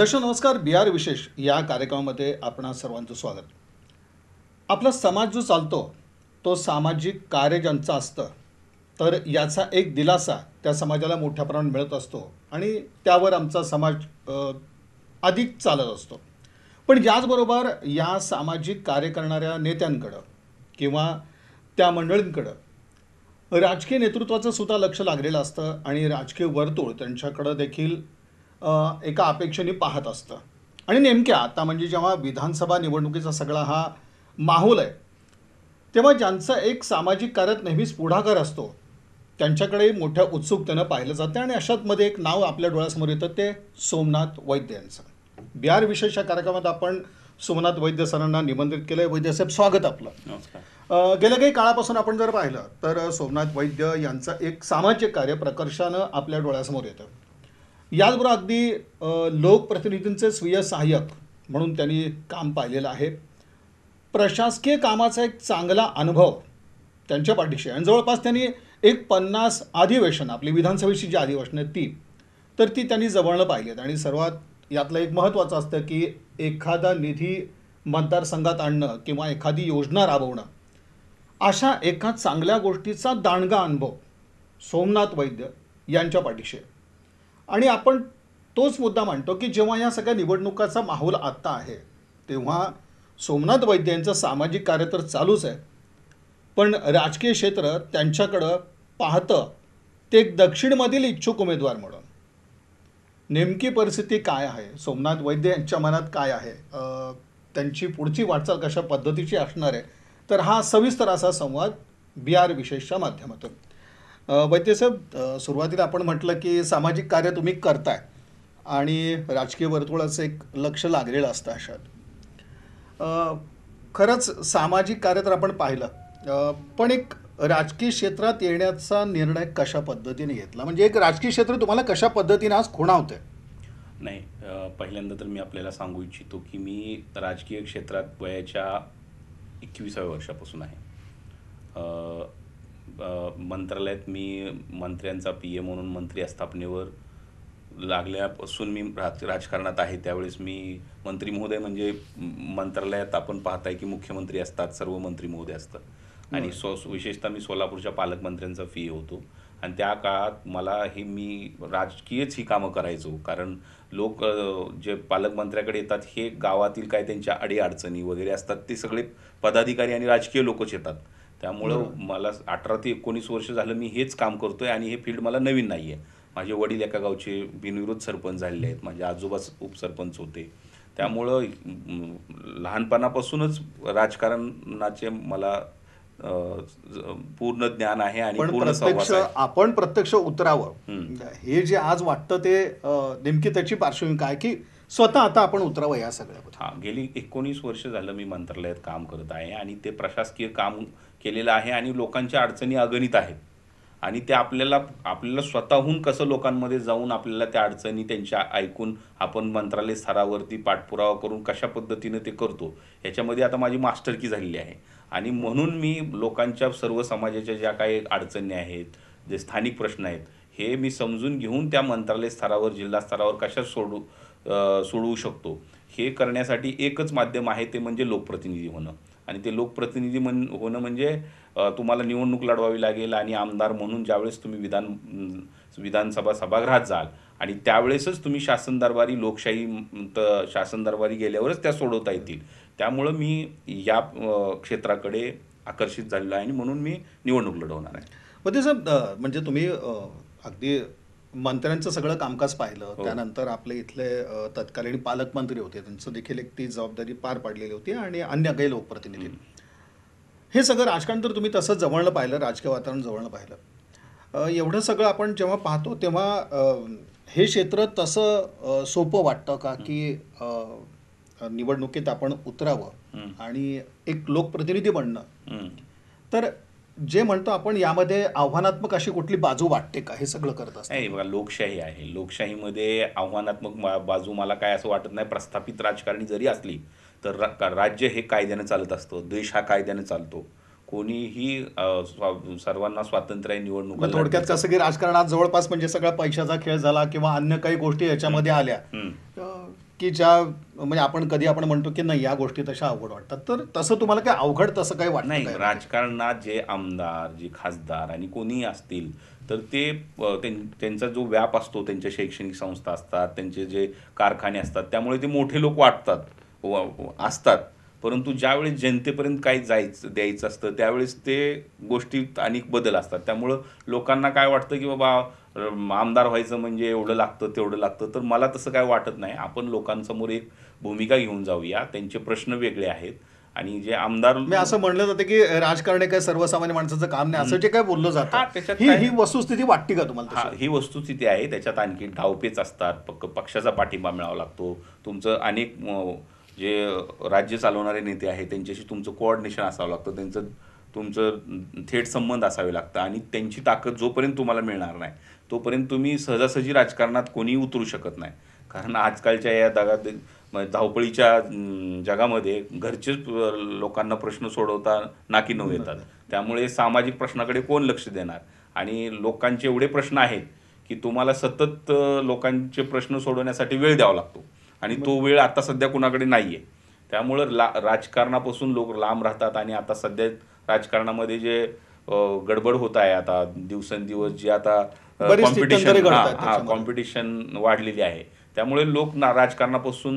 दर्शक नमस्कार. बिहार विशेष या कार्यक्रमामध्ये आपणा सर्वांचं स्वागत. आपला समाज जो चालतो तो सामाजिक कार्य ज्यांचं असतं तर याचा एक दिलासा त्या समाजाला मोठ्या प्रमाणात मिळत असतो आणि त्यावर आमचा समाज अधिक चालत असतो. पण याचबरोबर या सामाजिक कार्य करणाऱ्या नेत्यांकडं किंवा त्या मंडळींकडं राजकीय नेतृत्वाचं सुद्धा लक्ष लागलेलं असतं आणि राजकीय वर्तुळ त्यांच्याकडं देखील एका अपेक्षेने पाहत असतं. आणि नेमक्या आता म्हणजे जेव्हा विधानसभा निवडणुकीचा सगळा हा माहोल आहे तेव्हा ज्यांचं एक सामाजिक कार्यात नेहमीच पुढाकार असतो त्यांच्याकडे मोठ्या उत्सुकतेनं पाहिलं जातं आणि अशातमध्ये एक नाव आपल्या डोळ्यासमोर येतं ते सोमनाथ वैद्य यांचं. बिहार विशेष या कार्यक्रमात आपण सोमनाथ वैद्य सरांना निमंत्रित केलं आहे. वैद्य साहेब, स्वागत आपलं. नमस्कार. गेल्या काही काळापासून आपण जर पाहिलं तर सोमनाथ वैद्य यांचं एक सामाजिक कार्य प्रकर्षानं आपल्या डोळ्यासमोर येतं. याचबरोबर अगदी लोकप्रतिनिधींचे स्वीय सहाय्यक म्हणून त्यांनी काम पाहिलेलं आहे. प्रशासकीय कामाचा एक चांगला अनुभव त्यांच्या पाठीशी आहे आणि जवळपास त्यांनी एक 50 अधिवेशन, आपली विधानसभेची जी अधिवेशनं आहेत ती त्यांनी जवळनं पाहिली आहेत. आणि सर्वात यातलं एक महत्त्वाचं असतं की एखादा निधी मतदारसंघात आणणं किंवा एखादी योजना राबवणं, अशा एका चांगल्या गोष्टीचा दांडगा अनुभव सोमनाथ वैद्य यांच्या पाठीशी आहे. आणि आपण तोच मुद्दा मांडतो की जेव्हा या सगळ्या निवडणुकाचा माहोल आत्ता आहे तेव्हा सोमनाथ वैद्य यांचं सामाजिक कार्य तर चालूच आहे, पण राजकीय क्षेत्र त्यांच्याकडं पाहतं ते एक दक्षिणमधील इच्छुक उमेदवार म्हणून. नेमकी परिस्थिती काय आहे, सोमनाथ वैद्य यांच्या मनात काय आहे, त्यांची पुढची वाटचाल कशा पद्धतीची असणार आहे, तर हा सविस्तर असा संवाद बिहार विशेषच्या माध्यमातून. वैद्यसाहेब, सुरुवातीला आपण म्हटलं की सामाजिक कार्य तुम्ही करताय आणि राजकीय वर्तुळाचं एक लक्ष लागलेलं असतं अशात. खरंच सामाजिक कार्य तर आपण पाहिलं, पण एक राजकीय क्षेत्रात येण्याचा निर्णय कशा पद्धतीने घेतला, म्हणजे एक राजकीय क्षेत्र तुम्हाला कशा पद्धतीने आज खुणावतंय? नाही, पहिल्यांदा तर मी आपल्याला सांगू इच्छितो की मी राजकीय क्षेत्रात वयाच्या 21व्या वर्षापासून आहे. मंत्रालयात मी मंत्र्यांचा PA म्हणून मंत्री स्थापनेवर लागल्यापासून मी राजकारणात आहे. त्यावेळेस मी मंत्री महोदय म्हणजे मंत्रालयात आपण पाहताय की मुख्यमंत्री असतात, सर्व मंत्री महोदय असतात आणि विशेषतः मी सोलापूरच्या पालकमंत्र्यांचा PA होतो. आणि त्या काळात मी राजकीयच ही कामं करायचो, कारण लोक जे पालकमंत्र्याकडे येतात हे गावातील काय त्यांच्या अडीअडचणी वगैरे असतात, ते सगळे पदाधिकारी आणि राजकीय लोकच येतात. त्यामुळं मला 18 ते 19 वर्ष झालं मी हेच काम करतोय आणि हे फील्ड मला नवीन नाही आहे. माझे वडील एका गावचे बिनविरोध सरपंच झालेले आहेत, माझे आजोबा उपसरपंच होते. त्यामुळं लहानपणापासूनच राजकारणाचे मला पूर्ण ज्ञान आहे आणि पूर्ण सहवास आहे. आपण प्रत्यक्ष उतरावं हे जे आज वाटतं ते नेमकी त्याची पार्श्वभूमी काय की स्वतः आता आपण उतरावं या सगळ्या. गेली 19 वर्ष झालं मी मंत्रालयात काम करत आहे आणि ते प्रशासकीय काम केलेलं आहे आणि लोकांच्या अडचणी अगणित आहेत आणि ते आपल्याला स्वतःहून कसं लोकांमध्ये जाऊन आपल्याला त्या अडचणी त्यांच्या ऐकून आपण मंत्रालय स्तरावरती पाठपुरावा करून कशा पद्धतीने ते करतो, याच्यामध्ये आता माझी मास्टरकी झालेली आहे. आणि म्हणून मी लोकांच्या सर्व समाजाच्या ज्या काही अडचणी आहेत, जे स्थानिक प्रश्न आहेत, हे मी समजून घेऊन त्या मंत्रालय स्तरावर, जिल्हा स्तरावर कशा सोडवू शकतो, हे करण्यासाठी एकच माध्यम आहे, ते म्हणजे लोकप्रतिनिधी होणं. आणि ते लोकप्रतिनिधी होणं म्हणजे तुम्हाला निवडणूक लढवावी लागेल आणि आमदार म्हणून ज्यावेळेस तुम्ही विधानसभा सभागृहात जाल आणि त्यावेळेसच तुम्ही शासन दरबारी शासन दरबारी गेल्यावरच त्या सोडवता येतील. त्यामुळं मी या क्षेत्राकडे आकर्षित झालेलो आहे आणि म्हणून मी निवडणूक लढवणार आहे. म्हणजे साहेब, म्हणजे तुम्ही अगदी मंत्र्यांचं सगळं कामकाज पाहिलं, त्यानंतर आपले इथले तत्कालीन पालकमंत्री होते, त्यांचं देखील एक ती जबाबदारी पार पाडलेली होती आणि अन्य काही लोकप्रतिनिधी. हे सगळं राजकारण तर तुम्ही तसं जवळनं पाहिलं, राजकीय वातावरण जवळनं पाहिलं. एवढं सगळं आपण जेव्हा पाहतो तेव्हा हे क्षेत्र तसं सोपं वाटतं का की निवडणुकीत आपण उतरावं आणि एक लोकप्रतिनिधी बनणं? तर जे म्हणतो आपण यामध्ये आव्हानात्मक अशी कुठली बाजू वाटते का हे सगळं करत असतं? नाही बघा, लोकशाही आहे, लोकशाहीमध्ये आव्हानात्मक बाजू मला काय असं वाटत नाही. प्रस्थापित राजकारणी जरी असली तर राज्य हे कायद्यानं चालत असतं, देश हा कायद्यानं चालतो. कोणीही सर्वांना स्वातंत्र्य आहे निवडणूक. थोडक्यात कसं की राजकारणात जवळपास म्हणजे सगळा पैशाचा खेळ झाला किंवा अन्य काही गोष्टी याच्यामध्ये आल्या, की ज्या म्हणजे आपण कधी आपण म्हणतो की नाही या गोष्टी तशा अवघड वाटतात, तर तसं तुम्हाला काय अवघड तसं काही वाटतं नाही, काय? राजकारणात जे आमदार, जे खासदार आणि कोणीही असतील, तर ते त्यांचा जो व्याप असतो, त्यांच्या शैक्षणिक संस्था असतात, त्यांचे जे कारखाने असतात, त्यामुळे ते मोठे लोक वाटतात, असतात. परंतु ज्यावेळेस जनतेपर्यंत काही द्यायचं असतं, त्यावेळेस ते गोष्टीत अनेक बदल असतात. त्यामुळं लोकांना काय वाटतं, की बाबा आमदार व्हायचं म्हणजे एवढं लागतं, तेवढं लागतं. तर मला तसं काय वाटत नाही. आपण लोकांसमोर एक भूमिका घेऊन जाऊया. त्यांचे प्रश्न वेगळे आहेत आणि जे आमदार मी असं म्हणलं जातं की राजकारण हे काय सर्वसामान्य माणसाचं काम नाही, असं जे काय बोललं जातं, हां, त्याच्यात ही काय ही वस्तुस्थिती वाटते का तुम्हाला हां, तशी? ही वस्तुस्थिती आहे. त्याच्यात आणखी डावपेच असतात. पक्षाचा पाठिंबा मिळावा लागतो. तुमचं अनेक जे राज्य चालवणारे नेते आहेत, त्यांच्याशी तुमचं कोऑर्डिनेशन असावं लागतं. तुमचं थेट संबंध असावे लागतं आणि त्यांची ताकद जोपर्यंत तुम्हाला मिळणार नाही, तोपर्यंत तुम्ही सहजासहजी राजकारणात कोणीही उतरू शकत नाही. कारण आजकालच्या या धावपळीच्या जगामध्ये घरचेच लोकांना प्रश्न सोडवता नाकी नऊ येतात. त्यामुळे सामाजिक प्रश्नाकडे कोण लक्ष देणार? आणि लोकांचे एवढे प्रश्न आहेत की तुम्हाला सतत लोकांचे प्रश्न सोडवण्यासाठी वेळ द्यावा लागतो आणि तो वेळ आता सध्या कुणाकडे नाही आहे. त्यामुळं राजकारणापासून लोक लांब राहतात आणि आता सध्या राजकारणामध्ये जे गडबड होत आहे आता दिवसेंदिवस जी आता बरीच कॉम्पिटिशन स्थित्यंतरे घडतायत त्याच्यामध्ये. कॉम्पिटिशन वाढलेली आहे. त्यामुळे लोक राजकारणापासून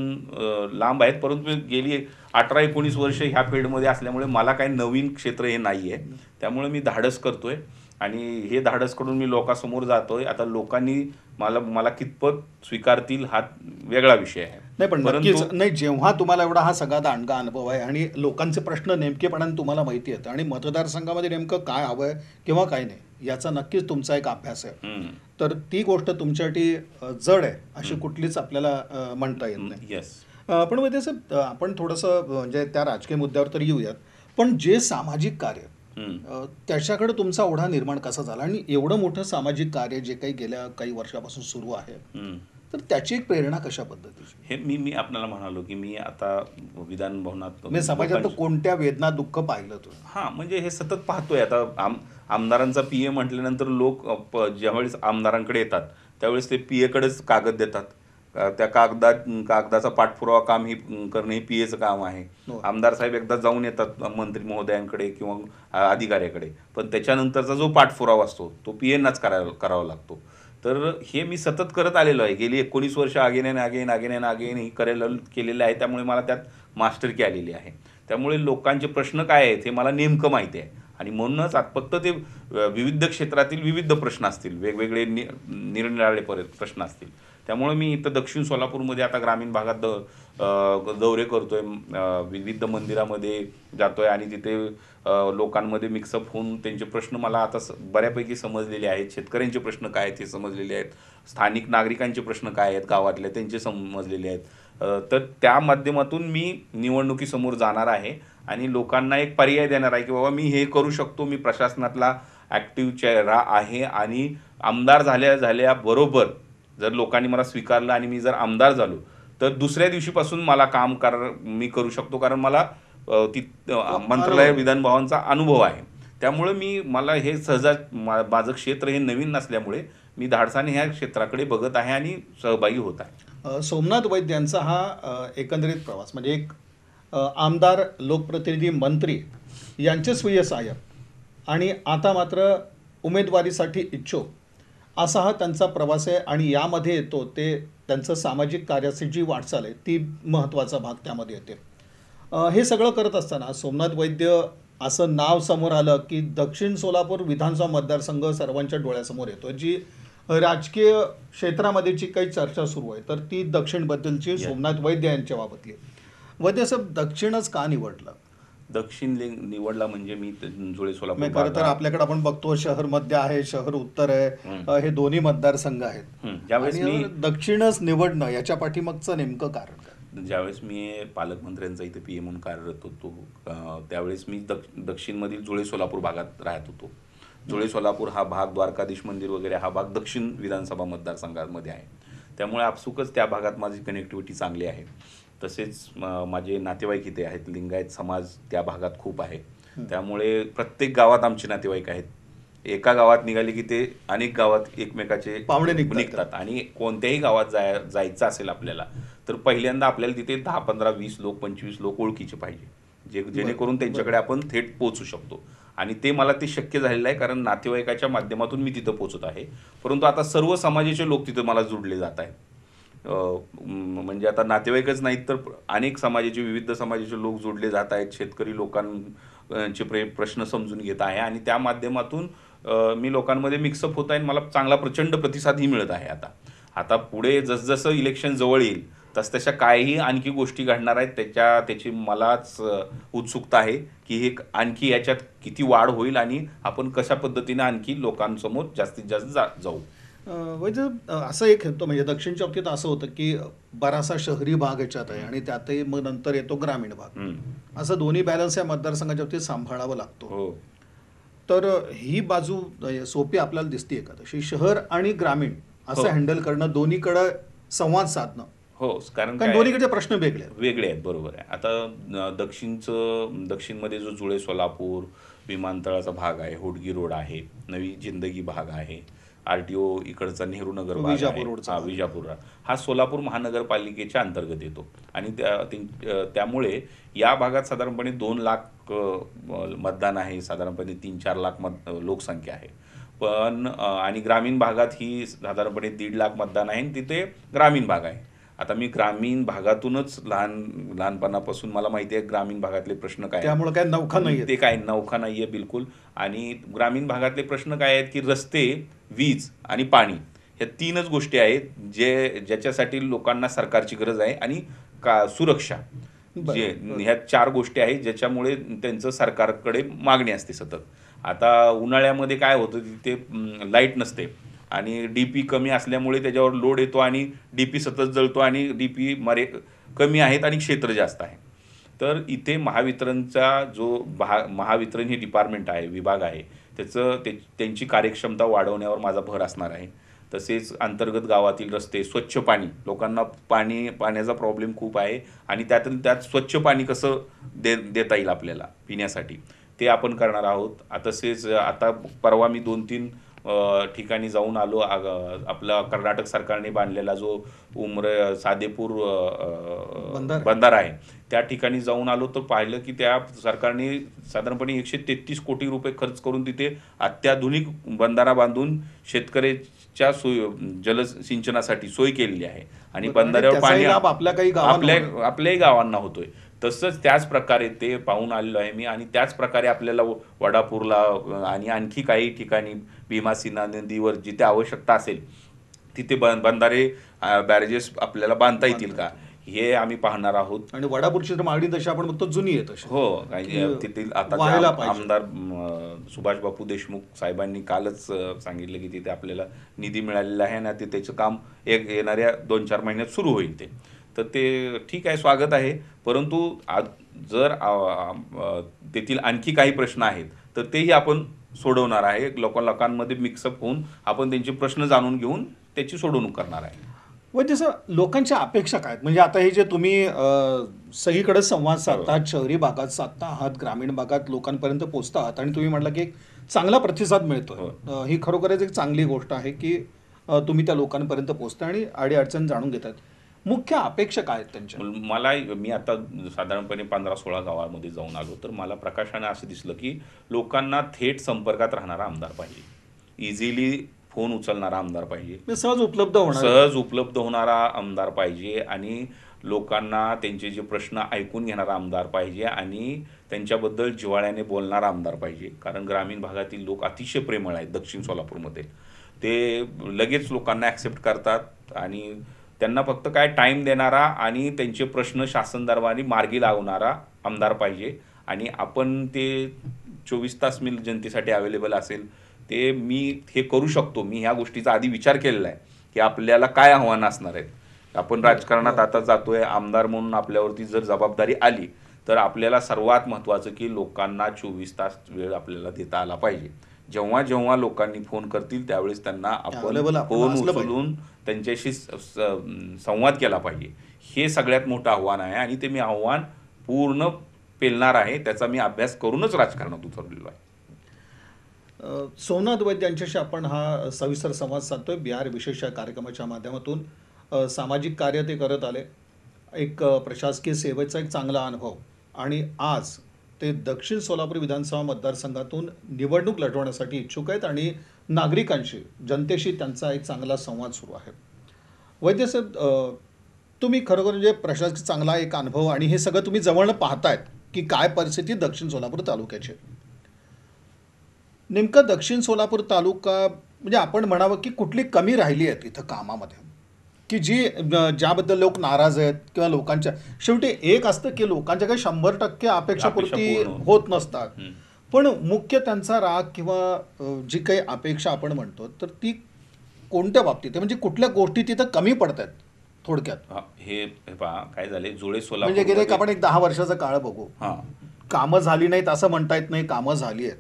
लांब आहेत. परंतु गेली 18-19 वर्ष ह्या फील्डमध्ये असल्यामुळे मला काही नवीन क्षेत्र हे नाही आहे. त्यामुळे मी धाडस करतोय आणि हे धाडस करून मी लोकांसमोर जातोय. आता लोकांनी मला कितपत स्वीकारतील हा वेगळा विषय आहे. नाही पण नक्कीच नाही, जेव्हा तुम्हाला एवढा हा सगळा दांडगा अनुभव आहे आणि लोकांचे प्रश्न नेमकेपणाने तुम्हाला माहिती आहेत आणि मतदारसंघामध्ये नेमकं काय हवंय किंवा काय नाही याचा नक्कीच तुमचा एक अभ्यास आहे, तर ती गोष्ट तुमच्यासाठी जड आहे अशी कुठलीच आपल्याला म्हणता येत नाही. येस. पण म्हणजे असं आपण थोडंसं म्हणजे त्या राजकीय मुद्द्यावर तर येऊयात, पण जे सामाजिक कार्य त्याच्याकडे तुमचा ओढा निर्माण कसा झाला आणि एवढं मोठं सामाजिक कार्य जे काही गेल्या काही वर्षापासून सुरू आहे, तर त्याची एक प्रेरणा कशा पद्धतीची? हे मी आपल्याला म्हणालो की मी आता विधान भवनात म्हणजे समाजात कोणत्या वेदना दुःख पाहिलं तुम्ही? हां, म्हणजे हे सतत पाहतोय आता आमदारांचा पीए म्हटल्यानंतर लोक ज्यावेळेस आमदारांकडे येतात त्यावेळेस ते पीएकडेच कागद देतात. त्या कागदाचा पाठपुरावा काम ही करणे हे पीएचं काम आहे. हो. आमदार साहेब एकदा जाऊन येतात मंत्री महोदयांकडे किंवा अधिकाऱ्याकडे, पण त्याच्यानंतरचा जो पाठपुरावा असतो तो पीएंनाच करावा लागतो. तर हे मी सतत करत आलेलो आहे. गेली 19 वर्ष अगेन ही केलेलं आहे. त्यामुळे मला त्यात मास्टरकी आलेली आहे. त्यामुळे लोकांचे प्रश्न काय आहेत हे मला नेमकं माहिती आहे आणि म्हणूनच फक्त ते विविध क्षेत्रातील विविध प्रश्न असतील, वेगवेगळे निरनिराळे प्रश्न असतील. त्यामुळे मी इथं दक्षिण सोलापूरमध्ये आता ग्रामीण भागात दौरे करतोय, विविध मंदिरामध्ये जातोय आणि तिथे लोकांमध्ये मिक्सअप होऊन त्यांचे प्रश्न मला आता बऱ्यापैकी समजलेले आहेत. शेतकऱ्यांचे प्रश्न काय आहेत हे समजलेले आहेत. स्थानिक नागरिकांचे प्रश्न काय आहेत गावातले त्यांचे समजलेले आहेत. तर त्या माध्यमातून मी निवडणुकीसमोर जाणार आहे आणि लोकांना एक पर्याय देणार आहे की बाबा मी हे करू शकतो. मी प्रशासनातला ॲक्टिव्ह चेहरा आहे आणि आमदार झाल्याबरोबर जर लोकांनी मला स्वीकारलं आणि मी जर आमदार झालो तर दुसऱ्या दिवशीपासून मला मी करू शकतो, कारण मला मंत्रालय विधान भवनचा अनुभव आहे. त्यामुळे मला हे माझं क्षेत्र हे नवीन नसल्यामुळे मी धाडसाने ह्या क्षेत्राकडे बघत आहे आणि सहभागी होत आहे. सोमनाथ वैद्य यांचा हा एकंदरीत प्रवास म्हणजे एक आमदार, लोकप्रतिनिधी, मंत्री यांचे स्वीय सहाय्यक आणि आता मात्र उमेदवारीसाठी इच्छुक असा हा त्यांचा प्रवास आहे आणि यामध्ये येतो ते त्यांचं सामाजिक कार्याची जी वाटचाल आहे ती महत्त्वाचा भाग त्यामध्ये येते. हे सगळं करत असताना सोमनाथ वैद्य असं नाव समोर आलं की दक्षिण सोलापूर विधानसभा मतदारसंघ सर्वांच्या डोळ्यासमोर येतो. जी राजकीय क्षेत्रामध्ये जी काही चर्चा सुरू आहे तर ती दक्षिणबद्दलची सोमनाथ वैद्य यांच्या बाबतली. वैद्य साहेब, दक्षिणच का निवडलं? दक्षिण निवडला म्हणजे मी जुळे सोलापूर खरं तर आपल्याकडे आपण बघतो शहर मध्य आहे, शहर उत्तर आहे, हे दोन्ही मतदारसंघ आहेत. ज्यावेळेस मी दक्षिणच निवडणं याच्या पाठीमागचं नेमकं कारण काय? ज्यावेळेस मी पालकमंत्र्यांचा इथे पीए म्हणून कार्यरत होतो त्यावेळेस मी दक्षिणमधील जुळे सोलापूर भागात राहत होतो. जुळे सोलापूर हा भाग, द्वारकाधीश मंदिर वगैरे हा भाग दक्षिण विधानसभा मतदारसंघामध्ये आहे. त्यामुळे आपसुकच त्या भागात माझी कनेक्टिव्हिटी चांगली आहे. तसेच माझे नातेवाईक इथे आहेत, लिंगायत समाज त्या भागात खूप आहे. त्यामुळे प्रत्येक गावात आमचे नातेवाईक आहेत. एका गावात निघाले की ते अनेक गावात एकमेकाचे पाहुणे निघतात आणि कोणत्याही गावात जायचं असेल आपल्याला तर पहिल्यांदा आपल्याला तिथे 10, 15, 20 लोक, 25 लोक ओळखीचे पाहिजे, जेणेकरून त्यांच्याकडे आपण थेट पोहोचू शकतो. आणि ते मला ते शक्य झालेलं आहे, कारण नातेवाईकाच्या माध्यमातून मी तिथं पोहोचत आहे. परंतु आता सर्व समाजाचे लोक तिथं मला जोडले जात आहेत. म्हणजे आता नातेवाईकच नाहीत, तर अनेक समाजाचे, विविध समाजाचे लोक जोडले जात आहेत. शेतकरी लोकांचे प्रश्न समजून घेत आहे आणि त्या माध्यमातून मी लोकांमध्ये मिक्सअप होत आहे. मला चांगला प्रचंड प्रतिसादही मिळत आहे. आता पुढे जसजसं इलेक्शन जवळ येईल तसतशा काहीही आणखी गोष्टी घडणार आहेत, त्याची मलाच उत्सुकता आहे की हे आणखी याच्यात किती वाढ होईल आणि आपण कशा पद्धतीने आणखी लोकांसमोर जास्तीत जास्त जाऊ. वैद्य असं एक होतं, म्हणजे दक्षिणच्या बाबतीत असं होतं की बराचसा शहरी भाग याच्यात आहे आणि त्यातही मग नंतर येतो ग्रामीण भाग. असं दोन्ही बॅलन्स या मतदारसंघाच्या बाबतीत सांभाळावं लागतो. हो, तर ही बाजू सोपी आपल्याला दिसते का तशी, शहर आणि ग्रामीण असं हँडल करणं, दोन्हीकडे संवाद साधणं? हो, कारण दोन्हीकडचे प्रश्न वेगळे आहेत. बरोबर आहे. आता दक्षिणमध्ये जो जुळे सोलापूर विमानतळाचा भाग आहे, होडगी रोड आहे, नवी जिंदगी भाग आहे, RTO इकडचा नेहरू नगर भाग आहे, विजापूर, हा सोलापूर महानगरपालिकेच्या अंतर्गत येतो. आणि त्यामुळे या भागात साधारणपणे 2 लाख मतदान आहे, साधारणपणे 3-4 लाख लोकसंख्या आहे. पण आणि ग्रामीण भागात ही साधारणपणे 1.5 लाख मतदान आहे आणि तिथे ग्रामीण भाग आहे. आता मी ग्रामीण भागातूनच लहानपणापासून मला माहिती आहे ग्रामीण भागातले प्रश्न काय, त्यामुळे काय नौखा नाही, ते काय नौखा नाही आहे बिलकुल. आणि ग्रामीण भागातले प्रश्न काय आहेत की रस्ते, वीज आणि पाणी, ह्या 3च गोष्टी आहेत ज्याच्यासाठी लोकांना सरकारची गरज आहे. आणि सुरक्षा, ह्या 4 गोष्टी आहेत ज्याच्यामुळे त्यांचं सरकारकडे मागणी असते सतत. आता उन्हाळ्यामध्ये काय होतं, तिथे लाईट नसते आणि DP कमी असल्यामुळे त्याच्यावर लोड येतो आणि DP सतत जळतो आणि DP कमी आहेत आणि क्षेत्र जास्त आहे. तर इथे महावितरणचा जो महावितरण हे डिपार्टमेंट आहे, विभाग आहे, त्यांची कार्यक्षमता वाढवण्यावर माझा भर असणार आहे. तसेच अंतर्गत गावातील रस्ते, स्वच्छ पाणी, लोकांना पाण्याचा प्रॉब्लेम खूप आहे आणि त्यात स्वच्छ पाणी कसं देता येईल आपल्याला पिण्यासाठी, ते आपण करणार आहोत. तसेच आता परवा मी 2-3 ठिकाणी जाऊन आलो. आपला कर्नाटक सरकारने बांधलेला जो सादेपूर बंधारा आहे, त्या ठिकाणी जाऊन आलो. तर पाहिलं की त्या सरकारने साधारणपणे 133 कोटी रुपये खर्च करून तिथे अत्याधुनिक बंधारा बांधून शेतकऱ्याच्या जलसिंचनासाठी सोय केलेली आहे आणि बंधाऱ्यावर पाणी आपल्याही गावांना होतोय. तसंच त्याच प्रकारे ते पाहून आलेलो आहे मी. आणि त्याच प्रकारे आपल्याला वडापूरला आणि आणखी काही ठिकाणी भीमासिना नदीवर जिथे आवश्यकता असेल तिथे बंधारे, बॅरेजेस आपल्याला बांधता येतील का, हे आम्ही पाहणार आहोत. आणि वडापूरची मागणी तशी आपण बघतो जुनी आहे तशी. हो, तिथे आता आमदार सुभाष बापू देशमुख साहेबांनी कालच सांगितलं की तिथे आपल्याला निधी मिळालेला आहे आणि त्याचं काम येणाऱ्या 2-4 महिन्यात सुरू होईल. तर ते ठीक आहे, स्वागत आहे. परंतु जर तेथील आणखी काही प्रश्न आहेत तर तेही आपण सोडवणार आहे. लोकांमध्ये मिक्सअप होऊन आपण त्यांचे प्रश्न जाणून घेऊन त्याची सोडवणूक करणार आहे. व जसं लोकांच्या अपेक्षा काय, म्हणजे आता हे जे तुम्ही सगळीकडे संवाद साधतात, शहरी भागात साधता आहात, ग्रामीण भागात लोकांपर्यंत पोहोचता आहात आणि तुम्ही म्हटलं की एक चांगला प्रतिसाद मिळतोय, ही खरोखरच एक चांगली गोष्ट आहे की तुम्ही त्या लोकांपर्यंत पोहोचता आणि अडीअडचण जाणून घेतात. मुख्य अपेक्षा काय आहेत त्यांच्या? मी आता साधारणपणे 15-16 गावामध्ये जाऊन आलो, तर मला प्रकाशाने असं दिसलं की लोकांना थेट संपर्कात राहणारा आमदार पाहिजे, इझिली फोन उचलणारा आमदार पाहिजे, सहज उपलब्ध होणारा आमदार पाहिजे आणि लोकांना त्यांचे जे प्रश्न ऐकून घेणारा आमदार पाहिजे आणि त्यांच्याबद्दल जिव्हाळ्याने बोलणारा आमदार पाहिजे. कारण ग्रामीण भागातील लोक अतिशय प्रेमळ आहेत. दक्षिण सोलापूरमध्ये ते लगेच लोकांना ॲक्सेप्ट करतात आणि त्यांना फक्त काय टाईम देणारा आणि त्यांचे प्रश्न शासन दरबारी मार्गी लावणारा आमदार पाहिजे. आणि आपण ते 24 तास मी जनतेसाठी अवेलेबल असेल, ते मी हे करू शकतो. मी ह्या गोष्टीचा आधी विचार केलेला आहे की आपल्याला काय आव्हानं असणार आहेत. आपण राजकारणात आता जातोय, आमदार म्हणून आपल्यावरती जर जबाबदारी आली तर आपल्याला सर्वात महत्त्वाचं की लोकांना 24 तास वेळ आपल्याला देता आला पाहिजे. जेव्हा जेव्हा लोकांनी फोन करतील त्यावेळेस त्यांना आपण फोन उचलून त्यांच्याशी संवाद केला पाहिजे. हे सगळ्यात मोठं आव्हान आहे आणि ते मी आव्हान पूर्ण पेलणार आहे. त्याचा मी अभ्यास करूनच राजकारणात उतरलेलो आहे. सोमनाथ वैद्य यांच्याशी आपण हा सविस्तर संवाद साधतोय बिहार विशेष कार्यक्रमाच्या माध्यमातून. सामाजिक कार्य ते करत आले, एक प्रशासकीय सेवेचा एक चांगला अनुभव आणि आज ते दक्षिण सोलापूर विधानसभा मतदारसंघातून निवडणूक लढवण्यासाठी इच्छुक आहेत आणि नागरिकांशी जनतेशी त्यांचा एक चांगला संवाद सुरू आहे. वैद्य साहेब, तुम्ही खरोखर म्हणजे प्रशासकीय चांगला एक अनुभव आणि हे सगळं तुम्ही जवळनं पाहतायत की काय परिस्थिती दक्षिण सोलापूर तालुक्याची. नेमकं दक्षिण सोलापूर तालुका म्हणजे आपण म्हणावं की कुठली कमी राहिली आहेत इथं कामामध्ये की जी ज्याबद्दल लोक नाराज आहेत किंवा लोकांच्या शेवटी एक असतं की लोकांच्या काही 100% अपेक्षापूर्ती अपेक्षा पूर्ण होत नसतात. हम्म. पण मुख्य त्यांचा राग किंवा जी काही अपेक्षा आपण म्हणतो तर ती कोणत्या बाबतीत आहे? म्हणजे कुठल्या गोष्टी तिथं कमी पडतात थोडक्यात? हे पहा काय झाले जुळे म्हणजे गेले एक आपण एक 10 वर्षाचा काळ बघू. हां कामं झाली नाहीत असं म्हणता येत नाही, कामं झाली आहेत.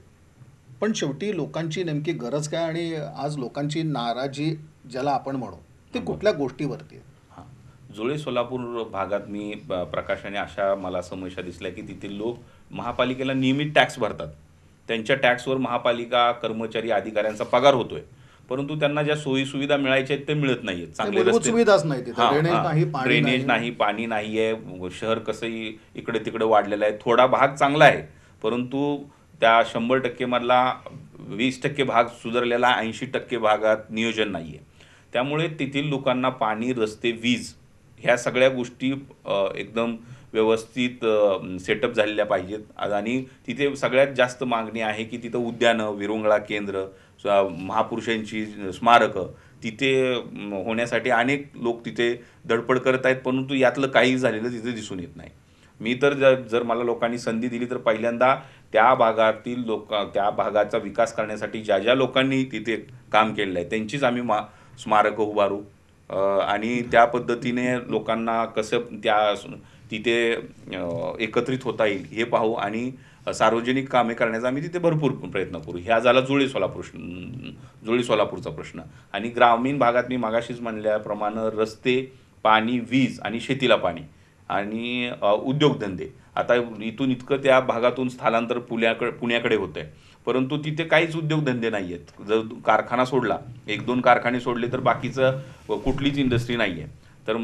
पण शेवटी लोकांची नेमकी गरज काय आणि आज लोकांची नाराजी ज्याला आपण म्हणू ते कुठल्या गोष्टीवरती आहे? हां जुळे सोलापूर भागात मी प्रकाशाने अशा मला समस्या दिसल्या की तेथील लोक महापालिकेला नियमित टॅक्स भरतात. त्यांच्या टॅक्सवर महापालिका कर्मचारी अधिकाऱ्यांचा पगार होतोय, परंतु त्यांना ज्या सोयी सुविधा मिळायच्या आहेत ते मिळत नाहीयेत. चांगले मूलभूत रस्ते, सुविधाच नाही तिथे. हां, ड्रेनेज हां. नाही, पाणी ड्रेनेज नाही, पाणी नाही आहे. शहर कसंही इकडे तिकडे वाढलेलं आहे. थोडा भाग चांगला आहे, परंतु त्या 100% मधला 20% भाग सुधारलेला, 80% भागात नियोजन नाही आहे. त्यामुळे तेथील लोकांना पाणी, रस्ते, वीज ह्या सगळ्या गोष्टी एकदम व्यवस्थित सेटअप झालेल्या पाहिजेत. आणि तिथे सगळ्यात जास्त मागणी आहे की तिथं उद्यानं, विरंगुळा केंद्र, महापुरुषांची स्मारकं तिथे होण्यासाठी अनेक लोक तिथे धडपड करत आहेत, परंतु यातलं काही झालेलं तिथे दिसून येत नाही. मी तर जर मला लोकांनी संधी दिली तर पहिल्यांदा त्या भागातील त्या भागाचा विकास करण्यासाठी ज्या ज्या लोकांनी तिथे काम केलेलं आहे त्यांचीच आम्ही स्मारकं उभारू आणि त्या पद्धतीने लोकांना कसं तिथे एकत्रित होता येईल हे पाहू आणि सार्वजनिक कामे करण्याचा आम्ही तिथे भरपूर प्रयत्न करू. ह्या झाला जुळे सोलापूरचा प्रश्न. आणि ग्रामीण भागात मी मागाशीच म्हणल्याप्रमाणे रस्ते, पाणी, वीज आणि शेतीला पाणी आणि उद्योगधंदे. आता इथून इतकं त्या भागातून स्थलांतर पुण्याकडे होतं आहे, परंतु तिथे काहीच उद्योगधंदे नाही आहेत. जर कारखाना सोडला, 1-2 कारखाने सोडले तर बाकीचं कुठलीच इंडस्ट्री नाही आहे. तर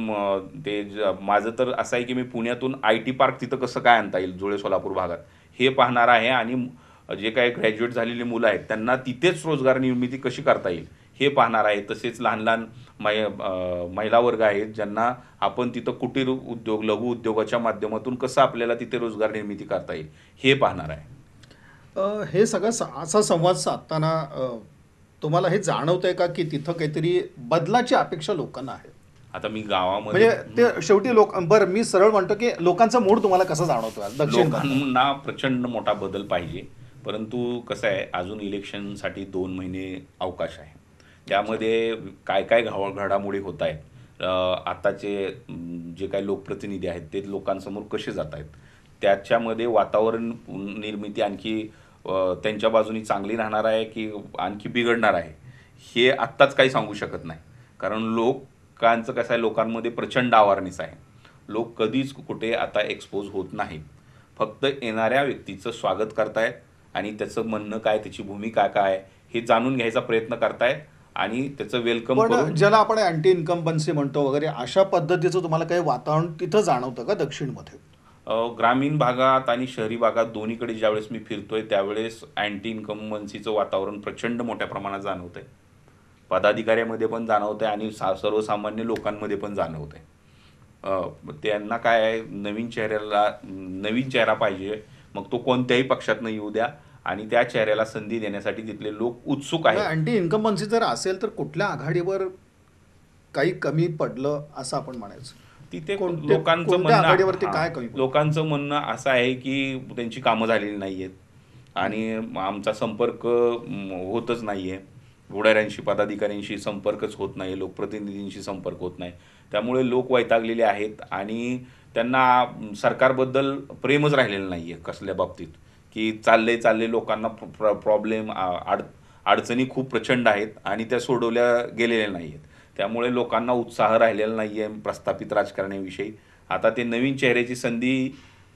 माझं तर असं आहे की मी पुण्यातून IT पार्क तिथं कसं काय आणता येईल जुळे सोलापूर भागात हे पाहणार आहे आणि जे काही ग्रॅज्युएट झालेली मुलं आहेत त्यांना तिथेच रोजगार निर्मिती कशी करता येईल हे पाहणार आहे. तसेच लहान लहान महिला वर्ग आहेत ज्यांना आपण तिथं कुटीर उद्योग, लघु उद्योगाच्या माध्यमातून कसं आपल्याला तिथे रोजगार निर्मिती करता येईल हे पाहणार आहे. हे सगळं असा संवाद साधताना तुम्हाला हे जाणवतंय का की तिथं काहीतरी बदलाची अपेक्षा लोकांना आहे? आता मी गावामध्ये म्हणजे ते शेवटी बरं मी सरळ म्हणतो की लोकांचा मूड तुम्हाला कसा जाणवतो दक्षिण? लोकांना प्रचंड मोठा बदल पाहिजे, परंतु कसं आहे अजून इलेक्शनसाठी 2 महिने अवकाश आहे. त्यामध्ये काय काय घडामोडी होत आहेत, आताचे जे काही लोकप्रतिनिधी आहेत ते लोकांसमोर कसे जात आहेत, त्याच्यामध्ये वातावरण निर्मिती आणखी त्यांच्या बाजूनी चांगली राहणार आहे की आणखी बिघडणार आहे हे आत्ताच काही सांगू शकत नाही. कारण लोकांचं कसं आहे, लोकांमध्ये प्रचंड अवेअरनेस आहे. लोक कधीच कुठे आता एक्सपोज होत नाहीत. फक्त येणाऱ्या व्यक्तीचं स्वागत करतायत आणि त्याचं म्हणणं काय, त्याची भूमिका काय हे जाणून घ्यायचा प्रयत्न करतायत आणि त्याचं वेलकम करून. ज्याला आपण अँटी इन्कम्बन्सी म्हणतो वगैरे अशा पद्धतीचं तुम्हाला काही वातावरण तिथं जाणवतं का दक्षिणमध्ये? ग्रामीण भागात आणि शहरी भागात दोन्हीकडे ज्यावेळेस मी फिरतोय त्यावेळेस अँटी इन्कम्बन्सीचं वातावरण प्रचंड मोठ्या प्रमाणात जाणवतंय. पदाधिकाऱ्यामध्ये पण जाणवतंय आणि सर्वसामान्य लोकांमध्ये पण जाणवतंय. त्यांना काय आहे, नवीन चेहरा पाहिजे, मग तो कोणत्याही पक्षातनं येऊ द्या आणि त्या चेहऱ्याला संधी देण्यासाठी तिथले लोक उत्सुक आहेत. अँटी इन्कम्बन्सी जर असेल तर कुठल्या आघाडीवर काही कमी पडलं असं आपण म्हणायचं? तिथे लोकांचं लोकांचं म्हणणं असं आहे की त्यांची कामं झालेली नाही आहेत आणि आमचा संपर्क होतच नाही आहे. पुढाऱ्यांशी, पदाधिकाऱ्यांशी संपर्कच होत नाही, लोकप्रतिनिधींशी संपर्क होत नाही. त्यामुळे लोक वैतागलेले आहेत आणि त्यांना सरकारबद्दल प्रेमच राहिलेलं नाही आहे कसल्या बाबतीत, की चालले लोकांना प्रॉब्लेम, अडचणी खूप प्रचंड आहेत आणि त्या सोडवल्या गेलेल्या नाही आहेत. त्यामुळे लोकांना उत्साह राहिलेला नाही आहे प्रस्थापित राजकारणाविषयी. आता ते नवीन चेहऱ्याची संधी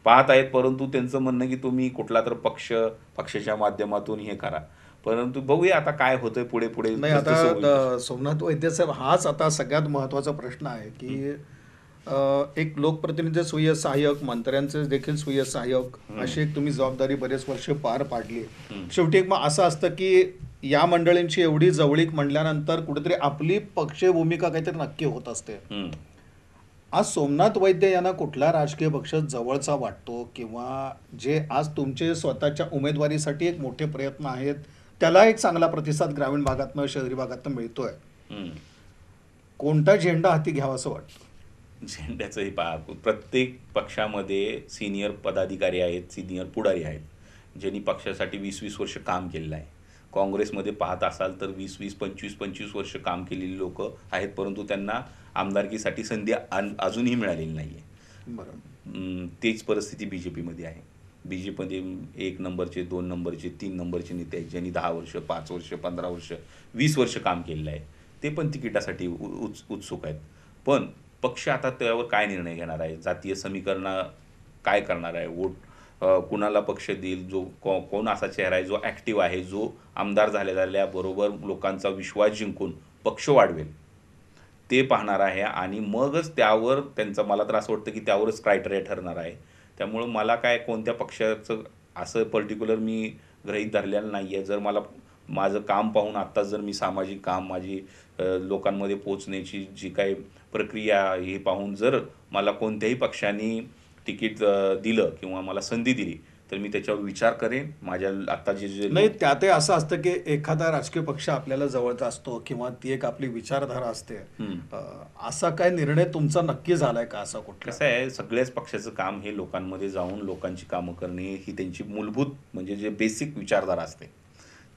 पाहत आहेत, परंतु त्यांचं म्हणणं की तुम्ही कुठला तर पक्षाच्या माध्यमातून हे करा. परंतु बघूया आता काय होतंय पुढे. नाही, आता सोमनाथ वैद्य साहेब हाच आता सगळ्यात महत्त्वाचा प्रश्न आहे की एक लोकप्रतिनिधी स्वीय सहाय्यक, मंत्र्यांचे देखील स्वीय सहाय्यक, अशी एक तुम्ही जबाबदारी बरेच वर्ष पार पाडली. शेवटी एक मग असं असतं की या मंडळींची एवढी जवळीक म्हणल्यानंतर कुठेतरी आपली पक्षीय भूमिका काहीतरी नक्की होत असते. आज सोमनाथ वैद्य यांना कुठला राजकीय पक्ष जवळचा वाटतो, किंवा जे आज तुमचे स्वतःच्या उमेदवारीसाठी एक मोठे प्रयत्न आहेत त्याला एक चांगला प्रतिसाद ग्रामीण भागातनं शहरी भागातनं मिळतोय, कोणता झेंडा हाती घ्यावा असं वाटतं? झेंड्याचंही पहा, प्रत्येक पक्षामध्ये सिनियर पदाधिकारी आहेत, सिनियर पुढारी आहेत, ज्यांनी पक्षासाठी 20-20 वर्ष काम केलेलं आहे. काँग्रेसमध्ये पाहत असाल तर 20-20, 25-25 वर्ष काम केलेली लोक आहेत, परंतु त्यांना आमदारकीसाठी संधी अजूनही मिळालेली नाही आहे. बरोबर. तेच परिस्थिती बी जे पीमध्ये आहे. बी जे पीमध्ये 1 नंबरचे, 2 नंबरचे, 3 नंबरचे नेते आहेत, ज्यांनी 10 वर्ष, 5 वर्ष, 15 वर्ष, 20 वर्ष काम केलेलं आहे. ते पण तिकिटासाठी उत्सुक आहेत. पण पक्ष आता त्यावर काय निर्णय घेणार आहे, जातीय समीकरण काय करणार आहे, वोट कुणाला पक्ष देईल, जो कोण असा चेहरा आहे जो ॲक्टिव्ह आहे, जो आमदार झाल्याबरोबर लोकांचा विश्वास जिंकून पक्ष वाढवेल, ते पाहणार आहे. आणि मगच त्यावर त्यांचं, मला तर असं वाटतं की त्यावरच क्रायटेरिया ठरणार आहे. त्यामुळं मला काय कोणत्या पक्षाचं असं पर्टिक्युलर मी गृहीत धरलेलं नाही आहे. जर मला माझं काम पाहून आत्ताच जर मी सामाजिक काम, माझी लोकांमध्ये पोचण्याची जी काही प्रक्रिया हे पाहून जर मला कोणत्याही पक्षाने तिकीट दिलं किंवा मला संधी दिली तर मी त्याच्यावर विचार करेन. माझ्या आता जे नाही, त्यातही असं असतं की एखादा राजकीय पक्ष आपल्याला जवळचा असतो किंवा ती एक आपली विचारधारा असते. असा काय निर्णय तुमचा नक्की झालाय का असा कुठला? कसं आहे, सगळ्याच पक्षाचं काम हे लोकांमध्ये जाऊन लोकांची कामं करणे ही त्यांची मूलभूत म्हणजे जे बेसिक विचारधारा असते.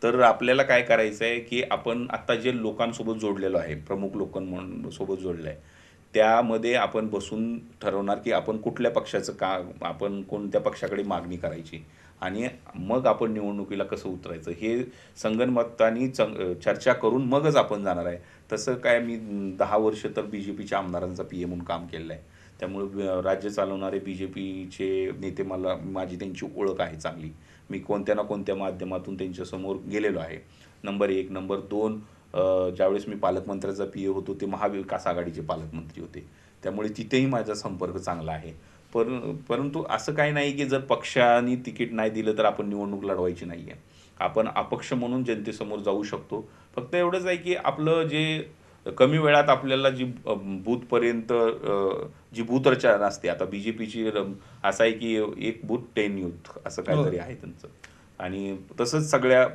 तर आपल्याला काय करायचं आहे की आपण आत्ता जे लोकांसोबत जोडलेलो आहे, प्रमुख लोकांसोबत जोडलं आहे, त्यामध्ये आपण बसून ठरवणार की आपण कुठल्या पक्षाचं आपण कोणत्या पक्षाकडे मागणी करायची आणि मग आपण निवडणुकीला कसं उतरायचं हे संगनमताने चर्चा करून मगच आपण जाणार आहे. तसं काय, मी 10 वर्ष तर बी जे पीच्या आमदारांचा पी ए म्हणून काम केलेलं आहे. त्यामुळे राज्य चालवणारे बी जे पीचे नेते माझी त्यांची ओळख आहे चांगली. मी कोणत्या ना कोणत्या माध्यमातून त्यांच्यासमोर गेलेलो आहे. नंबर 1. नंबर 2, ज्यावेळेस मी पालकमंत्र्याचा पी ए होतो ते महाविकास आघाडीचे पालकमंत्री होते, त्यामुळे तिथेही माझा संपर्क चांगला आहे. परंतु असं काही नाही की जर पक्षाने तिकीट नाही दिलं तर आपण निवडणूक लढवायची नाही आहे. आपण अपक्ष म्हणून जनतेसमोर जाऊ शकतो. फक्त एवढंच आहे की आपलं जे कमी वेळात आपल्याला जी बूथपर्यंत जी बूथरचना असते, आता बी जे पीची असं आहे की 1 बूथ 10 यूथ असं काहीतरी आहे त्यांचं, आणि तसंच सगळ्या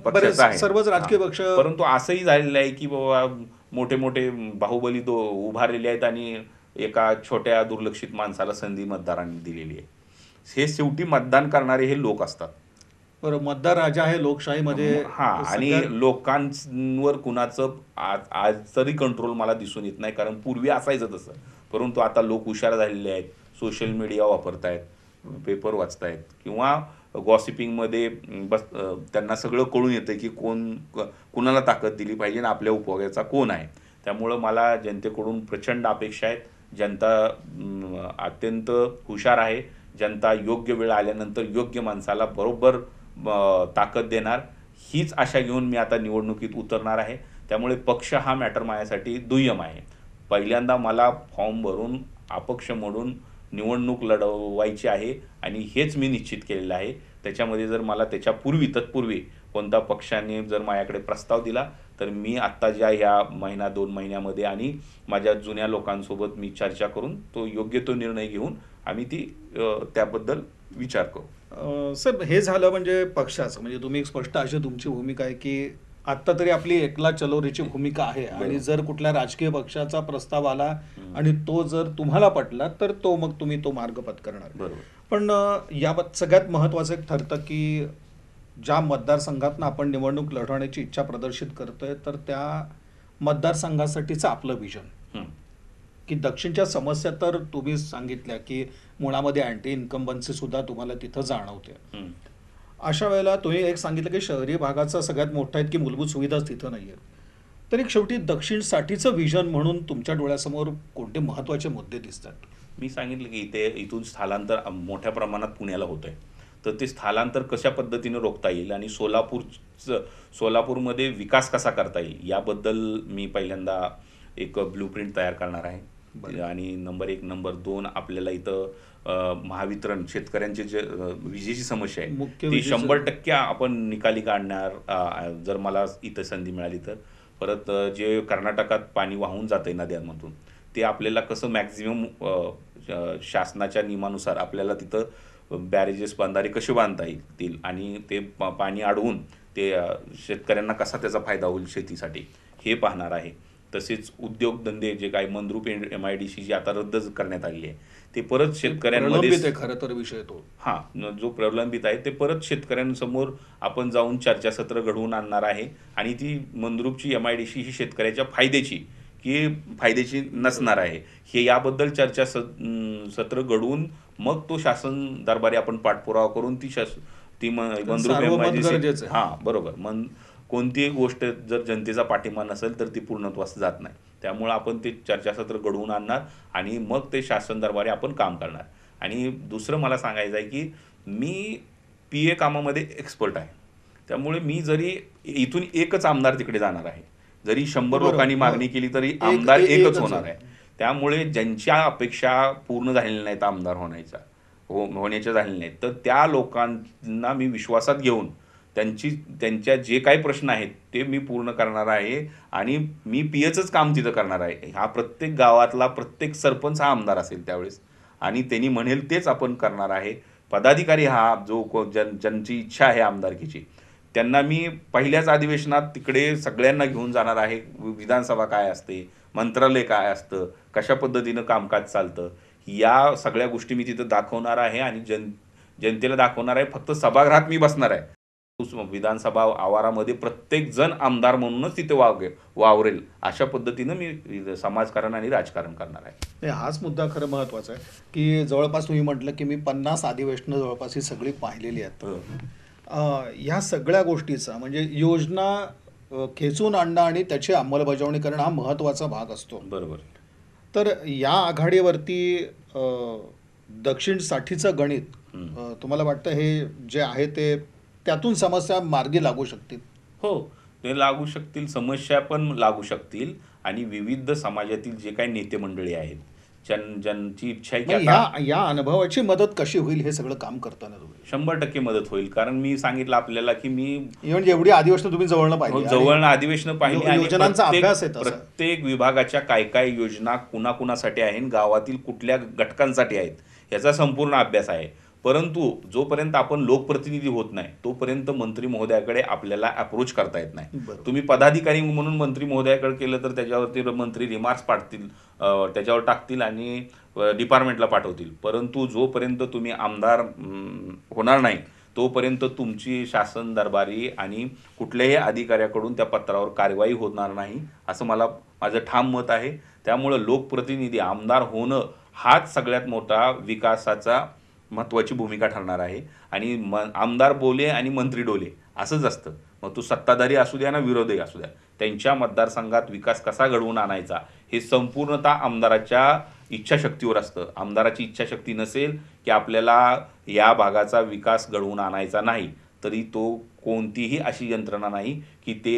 पक्षाचं आहे, सर्वच राजकीय पक्ष. परंतु असंही झालेलं आहे की बाबा मोठे मोठे बाहुबली उभारलेले आहेत आणि एका छोट्या दुर्लक्षित माणसाला संधी मतदारांनी दिलेली आहे. हे शेवटी मतदान करणारे हे लोक असतात. बरं, मतदार राजा आहे लोकशाहीमध्ये. आणि लोकांवर कुणाचं आज तरी कंट्रोल मला दिसून येत नाही, कारण पूर्वी असायचं तसं. परंतु आता लोक हुशार झालेले आहेत, सोशल मीडिया वापरतायत, पेपर वाचतायत किंवा गॉसिपिंगमध्ये त्यांना सगळं कळून येतं की कुणाला ताकद दिली पाहिजे आणि आपल्या उपयोगाचा कोण आहे. त्यामुळं मला जनतेकडून प्रचंड अपेक्षा आहेत. जनता अत्यंत हुशार आहे. जनता योग्य वेळ आल्यानंतर योग्य माणसाला बरोबर ताकद देणार, हीच आशा घेऊन मी आता निवडणुकीत उतरणार आहे. त्यामुळे पक्ष हा मॅटर माझ्यासाठी दुय्यम आहे. पहिल्यांदा मला फॉर्म भरून अपक्ष म्हणून निवडणूक लढवायची आहे आणि हेच मी निश्चित केलेलं आहे. त्याच्यामध्ये जर मला तत्पूर्वी कोणत्या पक्षाने जर माझ्याकडे प्रस्ताव दिला तर मी आत्ता ह्या 1-2 महिन्यामध्ये आणि माझ्या जुन्या लोकांसोबत मी चर्चा करून योग्य तो निर्णय घेऊन आम्ही त्याबद्दल विचार करू. सर, हे झालं म्हणजे पक्षाचं, म्हणजे तुम्ही स्पष्ट अशी तुमची भूमिका आहे की आत्ता तरी आपली एकला चलोरीची भूमिका आहे. आणि जर कुठल्या राजकीय पक्षाचा प्रस्ताव आला आणि तो जर तुम्हाला पटला तर मग तुम्ही तो मार्ग पत्करणार. बरोबर. पण या सगळ्यात महत्त्वाचं एक ठरतं की ज्या मतदारसंघातनं आपण निवडणूक लढवण्याची इच्छा प्रदर्शित करतोय तर त्या मतदारसंघासाठीचं आपलं विजन, की दक्षिणच्या समस्या तर तुम्ही सांगितल्या की मुळामध्ये अँटी इन्कम्बन्सी सुद्धा तुम्हाला तिथं जाणवते. अशा वेळेला तुम्ही एक सांगितलं की शहरी भागाचा सगळ्यात मोठा आहे की मूलभूत सुविधाच तिथं नाही आहे. तर एक शेवटी दक्षिणसाठीचं विजन म्हणून तुमच्या डोळ्यासमोर कोणते महत्त्वाचे मुद्दे दिसतात? मी सांगितलं की इथून स्थलांतर मोठ्या प्रमाणात पुण्याला होत आहे, तर ते स्थलांतर कशा पद्धतीने रोखता येईल आणि सोलापूरमध्ये विकास कसा करता येईल याबद्दल मी पहिल्यांदा एक ब्लूप्रिंट तयार करणार आहे. आणि नंबर 1 नंबर 2 आपल्याला इथं महावितरण शेतकऱ्यांचे जे विजेची समस्या आहे मुख्य ती विजेचं- 100% आपण निकाली काढणार, जर मला इथं संधी मिळाली तर. परत जे कर्नाटकात पाणी वाहून जातं आहे नद्यांमधून, ते आपल्याला कसं मॅक्झिमम शासनाच्या नियमानुसार आपल्याला तिथं बॅरेजेस बंधारे कसे बांधता येतील आणि ते पाणी अडवून ते शेतकऱ्यांना कसा त्याचा फायदा होईल शेतीसाठी हे पाहणार आहे. तसेच उद्योगधंदे जे काही मंद्रुप MIDC जी आता रद्द करण्यात आली आहे ते परत शेतकऱ्यांमध्ये प्रलंबित आहे खरं तर विषय तो. जो प्रलंबित आहे ते परत शेतकऱ्यांसमोर आपण जाऊन चर्चासत्र घडवून आणणार आहे. आणि ती मंद्रुपची MIDC ही शेतकऱ्याच्या फायद्याची की फायद्याची नसणार आहे हे याबद्दल सत्र घडवून मग तो शासन दरबारी आपण पाठपुरावा करून ती मंद्रुप सार्वमत MIDC गरजेचं आहे. बरोबर. कोणतीही गोष्ट जर जनतेचा पाठिंबा नसेल तर ती पूर्णत्वास जात नाही. त्यामुळं आपण ते चर्चासत्र घडवून आणणार आणि मग ते शासन दरबारी आपण काम करणार. आणि दुसरं मला सांगायचं आहे की मी PA कामामध्ये एक्सपर्ट आहे. त्यामुळे मी जरी इथून एकच आमदार तिकडे जाणार आहे, जरी 100 बरोबर. लोकांनी मागणी केली तरी आमदार एकच एकच होणार आहे. त्यामुळे ज्यांच्या अपेक्षा पूर्ण झालेल्या नाहीत आमदार होण्याच्या झालेल्या नाहीत, तर त्या लोकांना मी विश्वासात घेऊन त्यांच्या जे काही प्रश्न आहेत ते मी पूर्ण करणार आहे. आणि मी PAचंच काम तिथं करणार आहे. हा प्रत्येक गावातला प्रत्येक सरपंच हा आमदार असेल त्यावेळेस आणि त्यांनी म्हणेल तेच आपण करणार आहे. पदाधिकारी हा ज्यांची इच्छा आहे आमदारकीची त्यांना मी पहिल्याच अधिवेशनात तिकडे सगळ्यांना घेऊन जाणार आहे. विधानसभा काय असते, मंत्रालय काय असतं, कशा पद्धतीनं कामकाज चालतं, या सगळ्या गोष्टी मी तिथं दाखवणार आहे. आणि जनतेला दाखवणार आहे. फक्त सभागृहात मी बसणार आहे, विधानसभा आवारामध्ये प्रत्येक जण आमदार म्हणूनच तिथे वावरेल अशा पद्धतीनं मी समाजकारण आणि राजकारण करणार आहे. नाही, हाच मुद्दा खरं महत्त्वाचा आहे की जवळपास तुम्ही म्हटलं की मी 50 अधिवेशनं जवळपास ही सगळी पाहिलेली आहेत. ह्या सगळ्या गोष्टीचा म्हणजे योजना खेचून आणणं आणि त्याची अंमलबजावणी करणं हा महत्त्वाचा भाग असतो. बरोबर. तर या आघाडीवरती दक्षिणसाठीचं गणित तुम्हाला वाटतं हे जे आहे ते त्यातून समस्या मार्गी लागू शकतील? हो, ते लागू शकतील, समस्या पण लागू शकतील. आणि विविध समाजातील जे काही नेते मंडळी आहेत ज्यांची इच्छा आहे की आता या अनुभवाची मदत कशी होईल हे सगळं काम करताना तुम्ही? 100% मदत होईल. कारण मी सांगितलं आपल्याला की मी इव्हन एवढी अधिवेशनं तुम्ही जवळनं पाहिली, जवळनं अधिवेशनं पाहिली आणि योजनांचा अभ्यास आहे तसा. प्रत्येक विभागाच्या काय काय योजना कुणाकुणासाठी आहेत, गावातील कुठल्या घटकांसाठी आहेत याचा संपूर्ण अभ्यास आहे. परंतु जोपर्यंत आपण लोकप्रतिनिधी होत नाही तोपर्यंत मंत्री महोदयाकडे आपल्याला अप्रोच करता येत नाही. बरोबर. तुम्ही पदाधिकारी म्हणून मंत्री महोदयाकडे केलं तर त्याच्यावरती मंत्री रिमार्क्स पाठतील, त्याच्यावर टाकतील आणि डिपार्टमेंटला पाठवतील. परंतु जोपर्यंत तुम्ही आमदार होणार नाही तोपर्यंत तुमची शासन दरबारी आणि कुठल्याही अधिकाऱ्याकडून त्या पत्रावर कार्यवाही होणार नाही असं माझं ठाम मत आहे. त्यामुळं लोकप्रतिनिधी आमदार होणं हाच सगळ्यात मोठा विकासाचा महत्त्वाची भूमिका ठरणार आहे. आणि आमदार बोले आणि मंत्री डोले असंच असतं. मग तो सत्ताधारी असू द्या ना विरोधी असू द्या, त्यांच्या मतदारसंघात विकास कसा घडवून आणायचा हे संपूर्णतः आमदाराच्या इच्छाशक्तीवर असतं. आमदाराची इच्छाशक्ती नसेल की आपल्याला या भागाचा विकास घडवून आणायचा नाही, तरी तो कोणतीही अशी यंत्रणा नाही की ते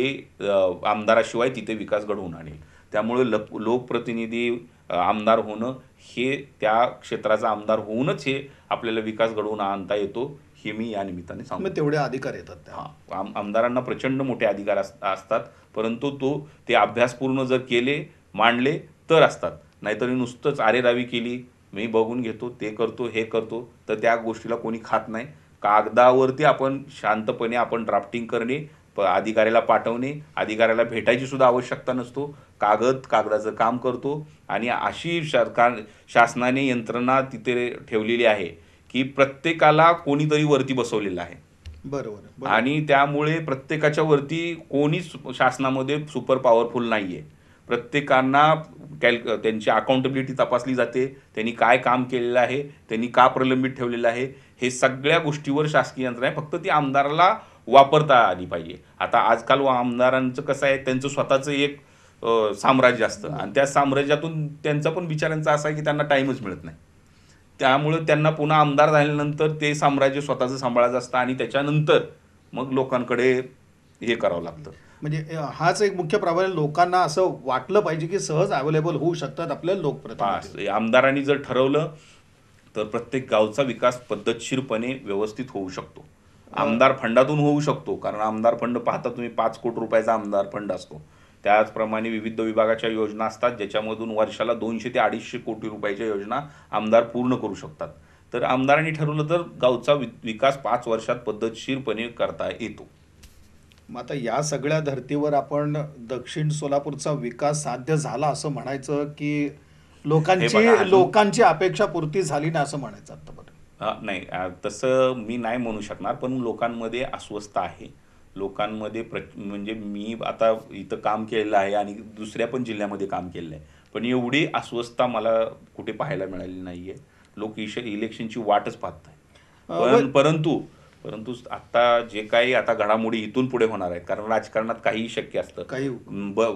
आमदाराशिवाय तिथे विकास घडवून आणेल. त्यामुळे लोकप्रतिनिधी आमदार होणं हे त्या क्षेत्राचा आमदार होऊनच हे आपल्याला विकास घडवून आणता येतो हे मी या निमित्ताने सांगतो. तेवढे अधिकार येतात त्या. आमदारांना प्रचंड मोठे अधिकार असतात. परंतु ते अभ्यासपूर्ण जर केले मांडले तर असतात. नाहीतरी नुसतंच आरेरावी केली, मी बघून घेतो, ते करतो, हे करतो, तर त्या गोष्टीला कोणी खात नाही. कागदावरती आपण शांतपणे आपण ड्राफ्टिंग करणे, अधिकाऱ्याला पाठवणे, अधिकाऱ्याला भेटायची सुद्धा आवश्यकता नसतो, कागदाचं काम करतो. आणि अशी शासनाने यंत्रणा तिथे ठेवलेली आहे की प्रत्येकाला कोणीतरी वरती बसवलेलं आहे. बरोबर. आणि त्यामुळे प्रत्येकाच्या वरती कोणीच शासनामध्ये सुपर पॉवरफुल नाही आहे. प्रत्येकांना त्यांची अकाउंटेबिलिटी तपासली जाते, त्यांनी काय काम केलेलं आहे, त्यांनी का प्रलंबित ठेवलेलं आहे, हे सगळ्या गोष्टीवर शासकीय यंत्रणा आहे. फक्त ती आमदाराला वापरता आली पाहिजे. आता आजकाल आमदारांचं कसं आहे, त्यांचं स्वतःचं एक साम्राज्य असतं आणि त्या साम्राज्यातून त्यांचा पण बिचाऱ्यांचा असा आहे की त्यांना टाईमच मिळत नाही. त्यामुळं त्यांना पुन्हा आमदार झाल्यानंतर ते साम्राज्य स्वतःचं सांभाळायचं असतं आणि त्याच्यानंतर मग लोकांकडे हे करावं लागतं. म्हणजे हाच एक मुख्य प्रभाव आहे. लोकांना असं वाटलं पाहिजे की सहज अवेलेबल होऊ शकतात आपल्या लोकप्रतिनिधी. आमदारांनी जर ठरवलं तर प्रत्येक गावचा विकास पद्धतशीरपणे व्यवस्थित होऊ शकतो. आमदार फंडातून होऊ शकतो, कारण आमदार फंड पाहता तुम्ही 5 कोटी रुपयाचा आमदार फंड असतो. त्याचप्रमाणे विविध विभागाच्या योजना असतात, ज्याच्यामधून वर्षाला 200 ते 250 कोटी रुपयाच्या योजना आमदार पूर्ण करू शकतात. तर आमदारांनी ठरवलं तर गावचा विकास 5 वर्षात पद्धतशीरपणे करता येतो. मग आता या सगळ्या धर्तीवर आपण दक्षिण सोलापूरचा विकास साध्य झाला असं म्हणायचं की हे बघा, अजून- लोकांची अपेक्षा पूर्ती झाली ना असं म्हणायचं आतापर्यंत? नाही, तसं मी नाही म्हणू शकणार, पण लोकांमध्ये अस्वस्थ आहे. लोकांमध्ये म्हणजे मी आता इथं काम केलेलं आहे आणि दुसऱ्या पण जिल्ह्यामध्ये काम केलेलं आहे, पण एवढी अस्वस्थता मला कुठे पाहायला मिळाली नाही आहे. लोक इलेक्शनची वाटच पाहत आहे. परंतु परंतु आता जे काही आता घडामोडी इथून पुढे होणार आहेत, कारण राजकारणात काहीही शक्य असतं. काही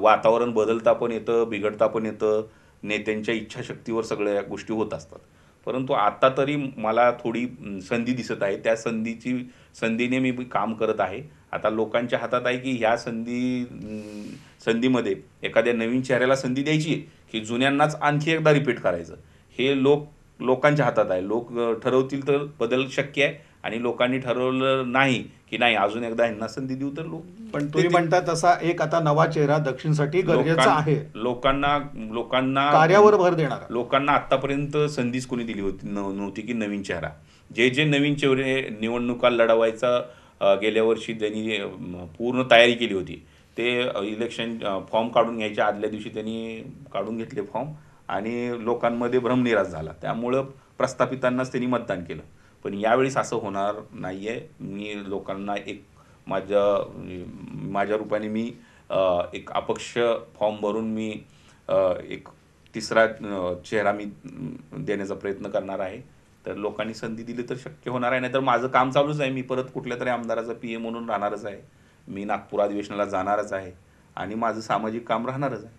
वातावरण बदलता पण येतं, बिघडता पण येतं, नेत्यांच्या इच्छाशक्तीवर सगळ्या गोष्टी होत असतात. परंतु आता तरी मला थोडी संधी दिसत आहे. त्या संधीने मी काम करत आहे. आता लोकांच्या हातात आहे की ह्या संधीमध्ये एखाद्या नवीन चेहऱ्याला संधी द्यायची की जुन्यांनाच आणखी एकदा रिपीट करायचं, हे लोकांच्या हातात आहे. लोक ठरवतील तर बदल शक्य आहे, आणि लोकांनी ठरवलं नाही की नाही अजून एकदा ह्यांना संधी देऊ, तर लोक पण तुम्ही म्हणता तसा एक आता नवा चेहरा दक्षिणसाठी गरजेचा आहे. लोकांना कार्यावर भर देणार. लोकांना आतापर्यंत संधीच कोणी दिली नव्हती की नवीन चेहरा. जे नवीन चेहरे निवडणुका लढवायचा गेल्या वर्षी त्यांनी पूर्ण तयारी केली होती, ते इलेक्शन फॉर्म काढून घ्यायच्या आदल्या दिवशी त्यांनी काढून घेतले फॉर्म, आणि लोकांमध्ये भ्रमनिरास झाला. त्यामुळं प्रस्थापितांनाच त्यांनी मतदान केलं. पण यावेळेस असं होणार नाही आहे. मी लोकांना एक माझ्या रूपाने मी एक अपक्ष फॉर्म भरून मी एक तिसरा चेहरा मी देण्याचा प्रयत्न करणार आहे. तर लोकांनी संधी दिली तर शक्य होणार आहे, नाहीतर माझं काम चालूच आहे. मी परत कुठल्या तरी आमदाराचा PM म्हणून राहणारच आहे. मी नागपूर अधिवेशनाला जाणारच आहे आणि माझं सामाजिक काम राहणारच आहे.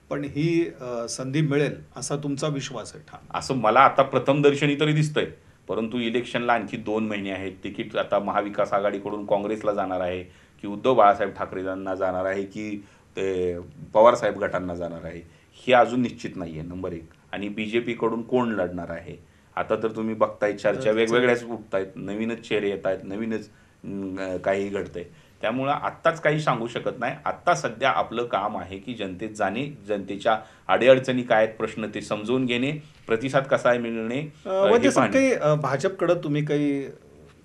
पण ही संधी मिळेल असा तुमचा विश्वास आहे ठाम? असं मला आता प्रथमदर्शनी तरी दिसतंय. परंतु इलेक्शनला आणखी 2 महिने आहेत. तिकीट आता महाविकास आघाडीकडून काँग्रेसला जाणार आहे, की उद्धव बाळासाहेब ठाकरेंना जाणार आहे, की ते पवारसाहेब गटांना जाणार आहे, हे अजून निश्चित नाही आहे. नंबर 1. आणि BJP कडून कोण लढणार आहे, आता तर तुम्ही बघताय चर्चा वेगवेगळ्याच उठतायत, नवीनच चेहरे येत आहेत, नवीनच काही घडतंय. त्यामुळं आत्ताच काही सांगू शकत नाही. आत्ता सध्या आपलं काम आहे की जनतेत जाणे, जनतेच्या अडीअडचणी काय आहेत, प्रश्न ते समजून घेणे, प्रतिसाद कसा आहे मिळणे, हे पाहणे. काही भाजपकडे तुम्ही काही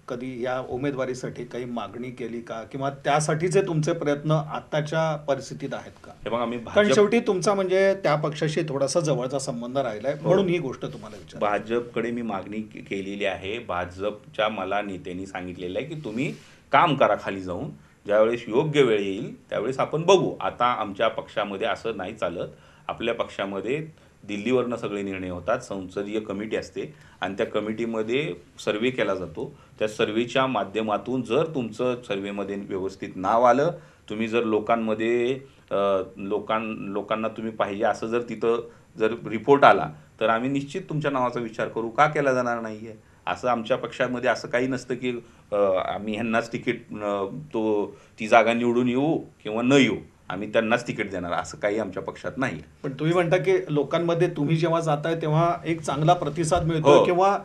कधी या उमेदवारीसाठी काही मागणी केली का, किंवा त्यासाठीचे तुमचे प्रयत्न आताच्या परिस्थितीत आहेत का? हे बघा, मी कारण शेवटी तुमचा म्हणजे त्या पक्षाशी थोडासा जवळचा संबंध राहिलाय, म्हणून ही गोष्ट तुम्हाला विचार. भाजपकडे मी मागणी केलेली आहे. भाजपच्या मला नेत्यांनी सांगितलेलं आहे की तुम्ही काम करा खाली जाऊन, ज्यावेळेस योग्य वेळ येईल त्यावेळेस आपण बघू. आता आमच्या पक्षामध्ये असं नाही चालत. आपल्या पक्षामध्ये दिल्लीवरनं सगळे निर्णय होतात, संसदीय कमिटी असते आणि त्या कमिटीमध्ये सर्वे केला जातो. त्या सर्वेच्या माध्यमातून जर तुमचं सर्वेमध्ये व्यवस्थित नाव आलं, तुम्ही जर लोकांमध्ये लोकांना तुम्ही पाहिजे असं जर तिथं जर रिपोर्ट आला, तर आम्ही निश्चित तुमच्या नावाचा विचार करू. का केला जाणार नाही आहे? असं आमच्या पक्षामध्ये असं काही नसतं की आम्ही ह्यांनाच तिकीट ती जागा निवडून येऊ किंवा न येऊ, आम्ही त्यांनाच तिकीट देणार, असं काही आमच्या पक्षात नाही. पण तुम्ही म्हणता की लोकांमध्ये तुम्ही जेव्हा जाताय तेव्हा एक चांगला प्रतिसाद मिळतो, हो. किंवा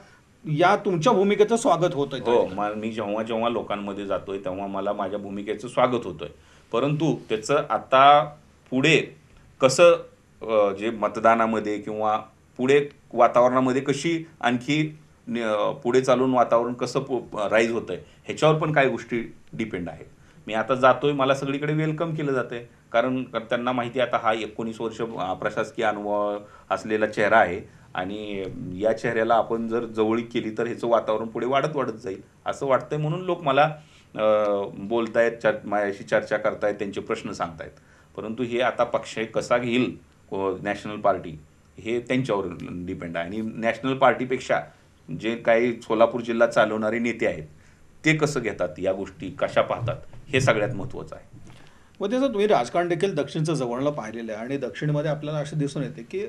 या तुमच्या भूमिकेचं स्वागत होतंय? हो, मी जेव्हा लोकांमध्ये जातोय तेव्हा मला माझ्या भूमिकेचं स्वागत होतंय. परंतु त्याचं आता पुढे कसं जे मतदानामध्ये किंवा पुढे वातावरणामध्ये कशी आणखी पुढे चालून वातावरण कसं राईज होतंय, ह्याच्यावर पण काही गोष्टी डिपेंड आहेत. मी आता जातोय, मला सगळीकडे वेलकम केलं जातंय, कारण त्यांना माहिती आहे आता हा 19 वर्ष प्रशासकीय अनुभव असलेला चेहरा आहे, आणि या चेहऱ्याला आपण जर जवळीक केली तर ह्याचं वातावरण पुढे वाढत जाईल असं वाटतंय. म्हणून लोक मला बोलतायत, माझ्याशी चर्चा करतायत, त्यांचे प्रश्न सांगतायत. परंतु हे आता पक्ष कसा घेईल नॅशनल पार्टी, हे त्यांच्यावर डिपेंड आहे. आणि नॅशनल पार्टीपेक्षा जे काही सोलापूर जिल्हा चालवणारे नेते आहेत ते कसं घेतात, या गोष्टी कशा पाहतात, हे सगळ्यात महत्त्वाचं आहे. व त्याचं तुम्ही राजकारण देखील दक्षिणचं जवळनं पाहिलेलं आहे, आणि दक्षिणमध्ये आपल्याला असं दिसून येते की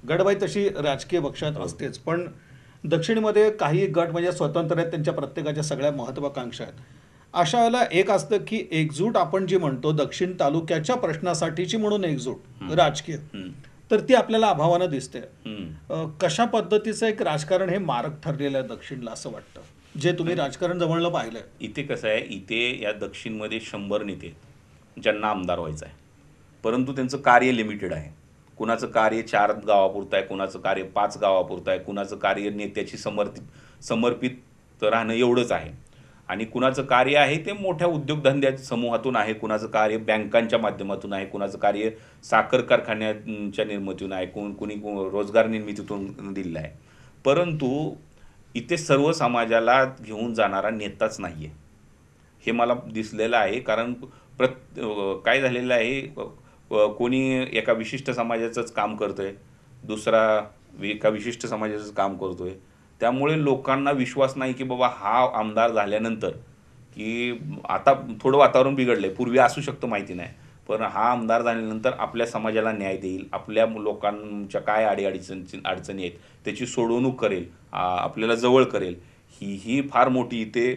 गटबाई तशी राजकीय पक्षात असतेच, पण दक्षिणमध्ये काही गट म्हणजे स्वतंत्र आहेत, त्यांच्या प्रत्येकाच्या सगळ्या महत्त्वाकांक्षा आहेत. अशा वेळेला एक असतं की एकजूट आपण जी म्हणतो दक्षिण तालुक्याच्या प्रश्नासाठीची म्हणून एकजूट राजकीय, तर ती आपल्याला अभावानं दिसते. कशा पद्धतीचं एक राजकारण हे मारक ठरलेलं आहे दक्षिणला असं वाटतं, जे तुम्ही राजकारण जवळनं पाहिलंय? इथे कसं आहे, इथे या दक्षिणमध्ये 100 नेते आहेत ज्यांना आमदार व्हायचं आहे, परंतु त्यांचं कार्य लिमिटेड आहे. कुणाचं कार्य 4 गावापुरतं आहे, कुणाचं कार्य 5 गावापुरतं आहे, कुणाचं कार्य नेत्याची समर्पित राहणं एवढंच आहे, आणि कुणाचं कार्य आहे ते मोठ्या उद्योगधंद्याच्या समूहातून आहे, कुणाचं कार्य बँकांच्या माध्यमातून आहे, कुणाचं कार्य साखर कारखान्यांच्या निर्मितीतून आहे, कुणी रोजगार निर्मितीतून दिलेलं आहे. परंतु इथे सर्व समाजाला घेऊन जाणारा नेताच नाही आहे, हे मला दिसलेलं आहे. कारण काय झालेलं आहे, कोणी एका विशिष्ट समाजाचंच काम करतोय, दुसरा एका विशिष्ट समाजाचंच काम करतोय. त्यामुळे लोकांना विश्वास नाही की बाबा हा आमदार झाल्यानंतर, की आता थोडं वातावरण बिघडलंय, पूर्वी असू शकतं माहिती नाही, पण हा आमदार झाल्यानंतर आपल्या समाजाला न्याय देईल, आपल्या लोकांच्या काय अडचणी आहेत त्याची सोडवणूक करेल, आपल्याला जवळ करेल. ही फार मोठी इथे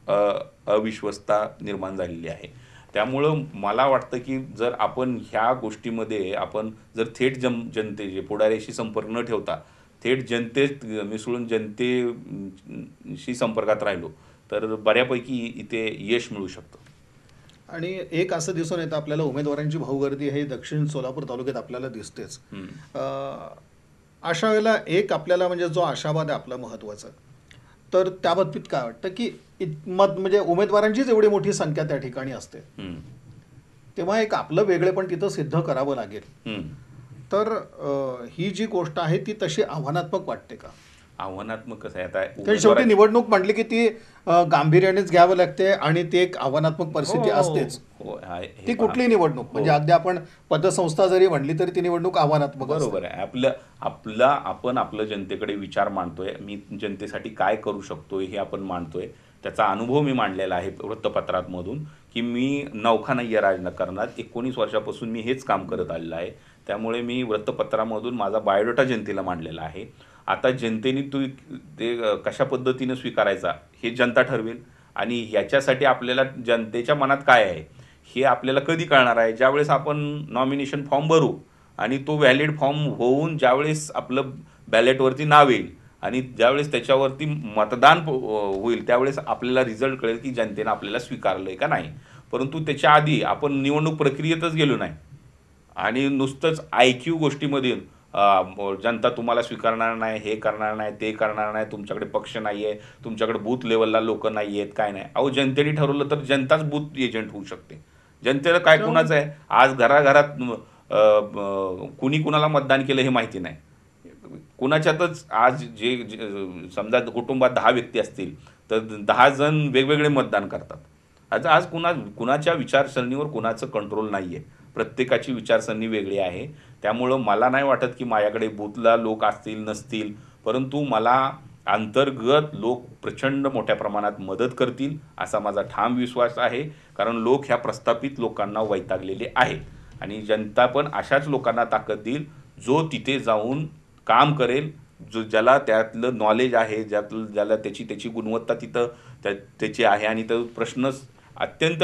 अविश्वसता निर्माण झालेली आहे. त्यामुळं मला वाटतं की जर आपण ह्या गोष्टीमध्ये आपण जर थेट जनतेचे पुढाऱ्याशी संपर्क न ठेवता थेट जनतेत मिसळून जनतेशी संपर्कात राहिलो तर बऱ्यापैकी इथे यश मिळू शकतं. आणि एक असं दिसून येतं आपल्याला, उमेदवारांची भाऊगर्दी हे दक्षिण सोलापूर तालुक्यात आपल्याला दिसतेच. अशा वेळेला एक आपल्याला म्हणजे जो आशावाद आहे आपला महत्त्वाचा, तर त्या बाबतीत काय वाटतं की म्हणजे उमेदवारांचीच एवढी मोठी संख्या त्या ठिकाणी असते, तेव्हा एक आपलं वेगळेपण तिथं सिद्ध करावं लागेल. तर ही जी गोष्ट आहे ती तशी आव्हानात्मक वाटते का? आव्हानात्मक कसं आहे, आता कारण शेवटी निवडणूक म्हटली की ती गांभीर्यानेच घ्यावं लागते आणि ती एक आव्हानात्मक परिस्थिती असतेच. ती कुठली निवडणूक, म्हणजे अगदी आपण पतसंस्था जरी म्हणली तरी ती निवडणूक आव्हानात्मक. बरोबर आहे. आपण आपलं जनतेकडे विचार मांडतोय, मी जनतेसाठी काय करू शकतोय हे आपण मांडतोय. त्याचा अनुभव मी मांडलेला आहे वृत्तपत्रांमधून, की मी नौखा नाही आहे राजकारणात, 19 वर्षापासून मी हेच काम करत आलेलं आहे. त्यामुळे मी वृत्तपत्रामधून माझा बायोडाटा जनतेला मांडलेला आहे. आता जनतेने ते कशा पद्धतीनं स्वीकारायचा हे जनता ठरवेल, आणि ह्याच्यासाठी आपल्याला जनतेच्या मनात काय आहे हे आपल्याला कधी कळणार आहे, ज्यावेळेस आपण नॉमिनेशन फॉर्म भरू आणि तो व्हॅलिड फॉर्म होऊन ज्यावेळेस आपलं बॅलेटवरती नाव येईल आणि ज्यावेळेस त्याच्यावरती मतदान होईल त्यावेळेस आपल्याला रिझल्ट कळेल की जनतेनं आपल्याला स्वीकारलं आहे का नाही. परंतु त्याच्या आधी आपण निवडणूक प्रक्रियेतच गेलो नाही आणि नुसतंच IQ गोष्टीमध्ये जनता तुम्हाला स्वीकारणार नाही, हे करणार नाही, ते करणार नाही, तुमच्याकडे पक्ष नाही आहे, तुमच्याकडे बूथ लेवलला लोक नाही आहेत, काय नाही. अहो, जनतेने ठरवलं तर जनताच बूथ एजंट होऊ शकते. जनतेला काय कुणाचं आहे, आज घराघरात कुणी कुणाला मतदान केलं हे माहिती नाही. कुणाच्यातच आज जे समजा कुटुंबात 10 व्यक्ती असतील तर 10 जण वेगवेगळे मतदान करतात. आज कुणाच्या विचारसरणीवर कुणाचं कंट्रोल नाही आहे, प्रत्येकाची विचारसरणी वेगळी आहे. त्यामुळं मला नाही वाटत की माझ्याकडे बूथला लोक असतील नसतील, परंतु मला अंतर्गत लोक प्रचंड मोठ्या प्रमाणात मदत करतील असा माझा ठाम विश्वास आहे. कारण लोक ह्या प्रस्थापित लोकांना वैतागलेले आहेत आणि जनता पण अशाच लोकांना ताकद देईल जो तिथे जाऊन काम करेल, ज्याला त्यातलं नॉलेज आहे, ज्याला त्याची गुणवत्ता तिथं त्याची आहे आणि तो प्रश्न अत्यंत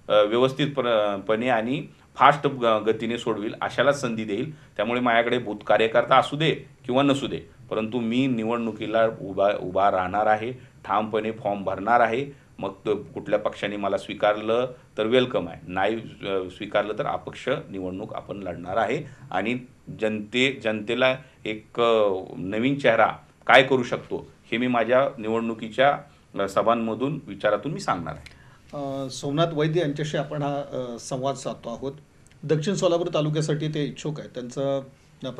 व्यवस्थितपणे आणि फास्ट गतीने सोडविल अशाला संधी देईल. त्यामुळे माझ्याकडे बूथ कार्यकर्ता असू दे किंवा नसू दे, परंतु मी निवडणुकीला उभा राहणार आहे, ठामपणे फॉर्म भरणार आहे. मग कुठल्या पक्षाने मला स्वीकारलं तर वेलकम आहे, नाही स्वीकारलं तर अपक्ष निवडणूक आपण लढणार आहे आणि जनतेला एक नवीन चेहरा काय करू शकतो हे मी माझ्या निवडणुकीच्या सभांमधून विचारातून मी सांगणार आहे. सोमनाथ वैद्य यांच्याशी आपण हा संवाद साधतो आहोत. दक्षिण सोलापूर तालुक्यासाठी ते इच्छुक आहे. त्यांचं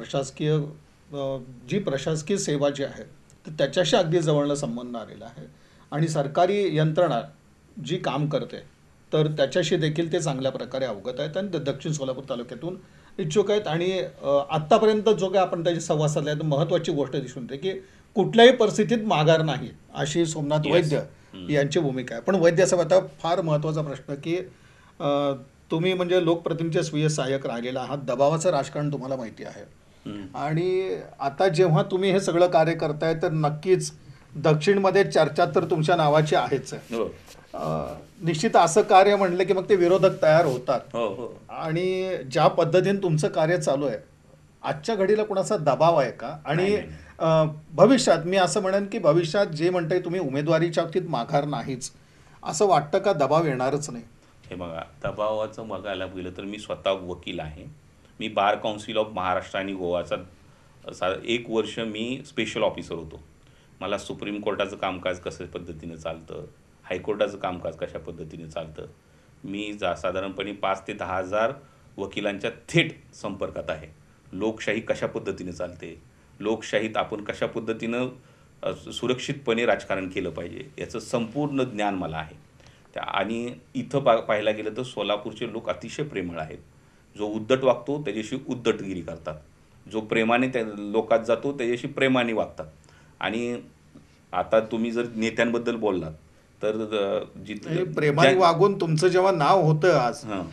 प्रशासकीय सेवा जी आहे तर त्याच्याशी अगदी जवळनं संबंध आलेला आहे आणि सरकारी यंत्रणा जी काम करते तर त्याच्याशी देखील ते चांगल्या प्रकारे अवगत आहेत आणि दक्षिण सोलापूर तालुक्यातून इच्छुक आहेत. आणि आत्तापर्यंत जो काय आपण त्याची संवाद साधला तर महत्त्वाची गोष्ट दिसून येते की कुठल्याही परिस्थितीत माघार नाही अशी सोमनाथ वैद्य यांची भूमिका आहे. पण वैद्य साहेब, आता फार महत्त्वाचा प्रश्न की तुम्ही म्हणजे लोकप्रतिनिधीचे स्वीय सहाय्यक राहिलेला आहात, दबावाचं राजकारण तुम्हाला माहिती आहे आणि आता जेव्हा तुम्ही हे सगळं कार्य करताय तर नक्कीच दक्षिणमध्ये चर्चा तर तुमच्या नावाची आहेच आहे. निश्चित असं कार्य म्हणलं की मग ते विरोधक तयार होतात हो हो आणि ज्या पद्धतीने तुमचं कार्य चालू आहे आजच्या घडीला कुणाचा दबाव आहे का? आणि नाही नाही नाही भविष्यात मी असं म्हणेन की भविष्यात जे म्हणताय तुम्ही उमेदवारीच्या बाबतीत माघार नाहीच, असं वाटतं का दबाव येणारच नाही? हे बघा, दबावाचं बघायला गेलं तर मी स्वतः वकील आहे. मी बार काउन्सिल ऑफ महाराष्ट्र आणि गोवाचा 1 वर्ष मी स्पेशल ऑफिसर होतो. मला सुप्रीम कोर्टाचं कामकाज कसं पद्धतीनं चालतं, हायकोर्टाचं कामकाज कशा पद्धतीने चालतं, मी साधारणपणे 5 ते 10 हजार वकिलांच्या थेट संपर्कात आहे. लोकशाही कशा पद्धतीने चालते, लोकशाहीत आपण कशा पद्धतीनं सुरक्षितपणे राजकारण केलं पाहिजे याचं संपूर्ण ज्ञान मला आहे. आणि इथं पाहायला गेलं तर सोलापूरचे लोक अतिशय प्रेमळ आहेत. जो उद्धट वागतो त्याच्याशी उद्धटगिरी करतात, जो प्रेमाने त्या लोकात जातो त्याच्याशी प्रेमाने वागतात. आणि आता तुम्ही जर नेत्यांबद्दल बोललात तर हे प्रेमाने वागून तुमचं जेव्हा नाव होतं आज, हां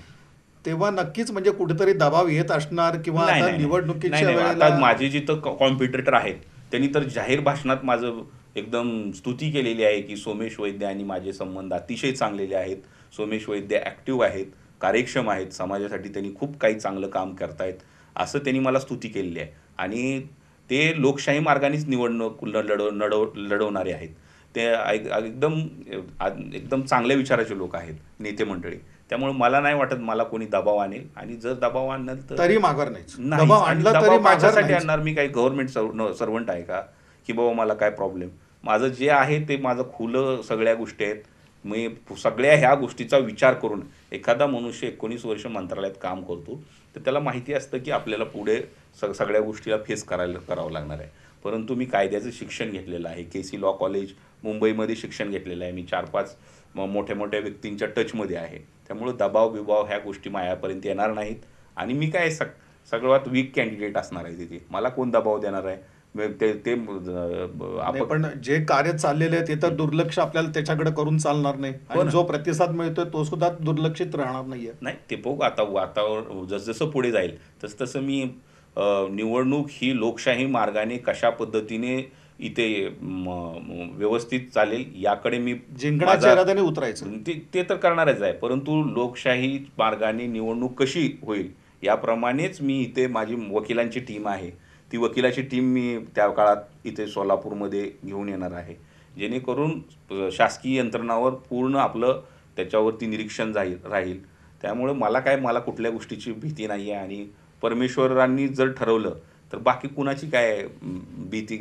तेव्हा नक्कीच म्हणजे कुठेतरी दबाव येत असणार किंवा नाही आता नाही निवडणुकीच्या नाही नाही. वेळेला आता माझे जिथं कॉम्पिटिटर आहेत त्यांनी तर जाहीर भाषणात माझं एकदम स्तुती केलेली आहे की सोमेश वैद्य आणि माझे संबंध अतिशय चांगलेले आहेत. सोमेश वैद्य ॲक्टिव्ह आहेत, कार्यक्षम आहेत, समाजासाठी त्यांनी खूप काही चांगलं काम करतायत असं त्यांनी मला स्तुती केलेली आहे. आणि ते लोकशाही मार्गानेच निवडणूक लढवणारे आहेत. ते एकदम एकदम चांगल्या विचाराचे लोक आहेत नेते मंडळी. त्यामुळे मला नाही वाटत मला कोणी दबाव आणेल. आणि जर दबाव आणेल तर तरी माघार नाहीच, नाही. दबाव आणि आणला तरी दबाव माघार माझ्यासाठी नाहीच. आणणार? मी काही गव्हर्नमेंट सर्वंट आहे का की बाबा मला काय प्रॉब्लेम? माझं जे आहे ते माझं खुलं सगळ्या गोष्टी आहेत. मी सगळ्या ह्या गोष्टीचा विचार करून एखादा मनुष्य 19 वर्ष मंत्रालयात काम करतो तर त्याला माहिती असतं की आपल्याला पुढे सगळ्या गोष्टीला फेस करावं लागणार आहे. परंतु मी कायद्याचं शिक्षण घेतलेलं आहे, KC लॉ कॉलेज मुंबईमध्ये शिक्षण घेतलेलं आहे. मी 4-5 मोठ्या मोठ्या व्यक्तींच्या टचमध्ये आहे. त्यामुळं दबाव बिबाव ह्या गोष्टी माझ्यापर्यंत येणार नाहीत. आणि मी काय सगळ्यात वीक कॅन्डिडेट असणार आहे तिथे. मला कोण दबाव देणार आहे? ते ते नाही, आपण पण जे कार्य चाललेले आहे ते तर दुर्लक्ष आपल्याला त्याच्याकडे करून चालणार नाही. हो आणि ना. जो प्रतिसाद मिळतोय तो सुद्धा दुर्लक्षित राहणार नाहीये. नाही ते बघू आता वातावरण जसजसं पुढे जाईल तसं मी निवडणूक ही लोकशाही मार्गाने कशा पद्धतीने इथे व्यवस्थित चालेल याकडे मी जिंकण्याच्या इराद्याने उतरायचं. ते तर करणारच आहे. परंतु लोकशाही मार्गाने निवडणूक कशी होईल याप्रमाणेच मी इथे माझी वकिलांची टीम आहे. ती वकिलाची टीम मी त्या काळात इथे सोलापूरमध्ये घेऊन येणार आहे. जेणेकरून शासकीय यंत्रणावर पूर्ण आपलं त्याच्यावरती निरीक्षण राहील. त्यामुळे मला कुठल्या गोष्टीची भीती नाही आहे. आणि परमेश्वरांनी जर ठरवलं तर बाकी कुणाची काय भीती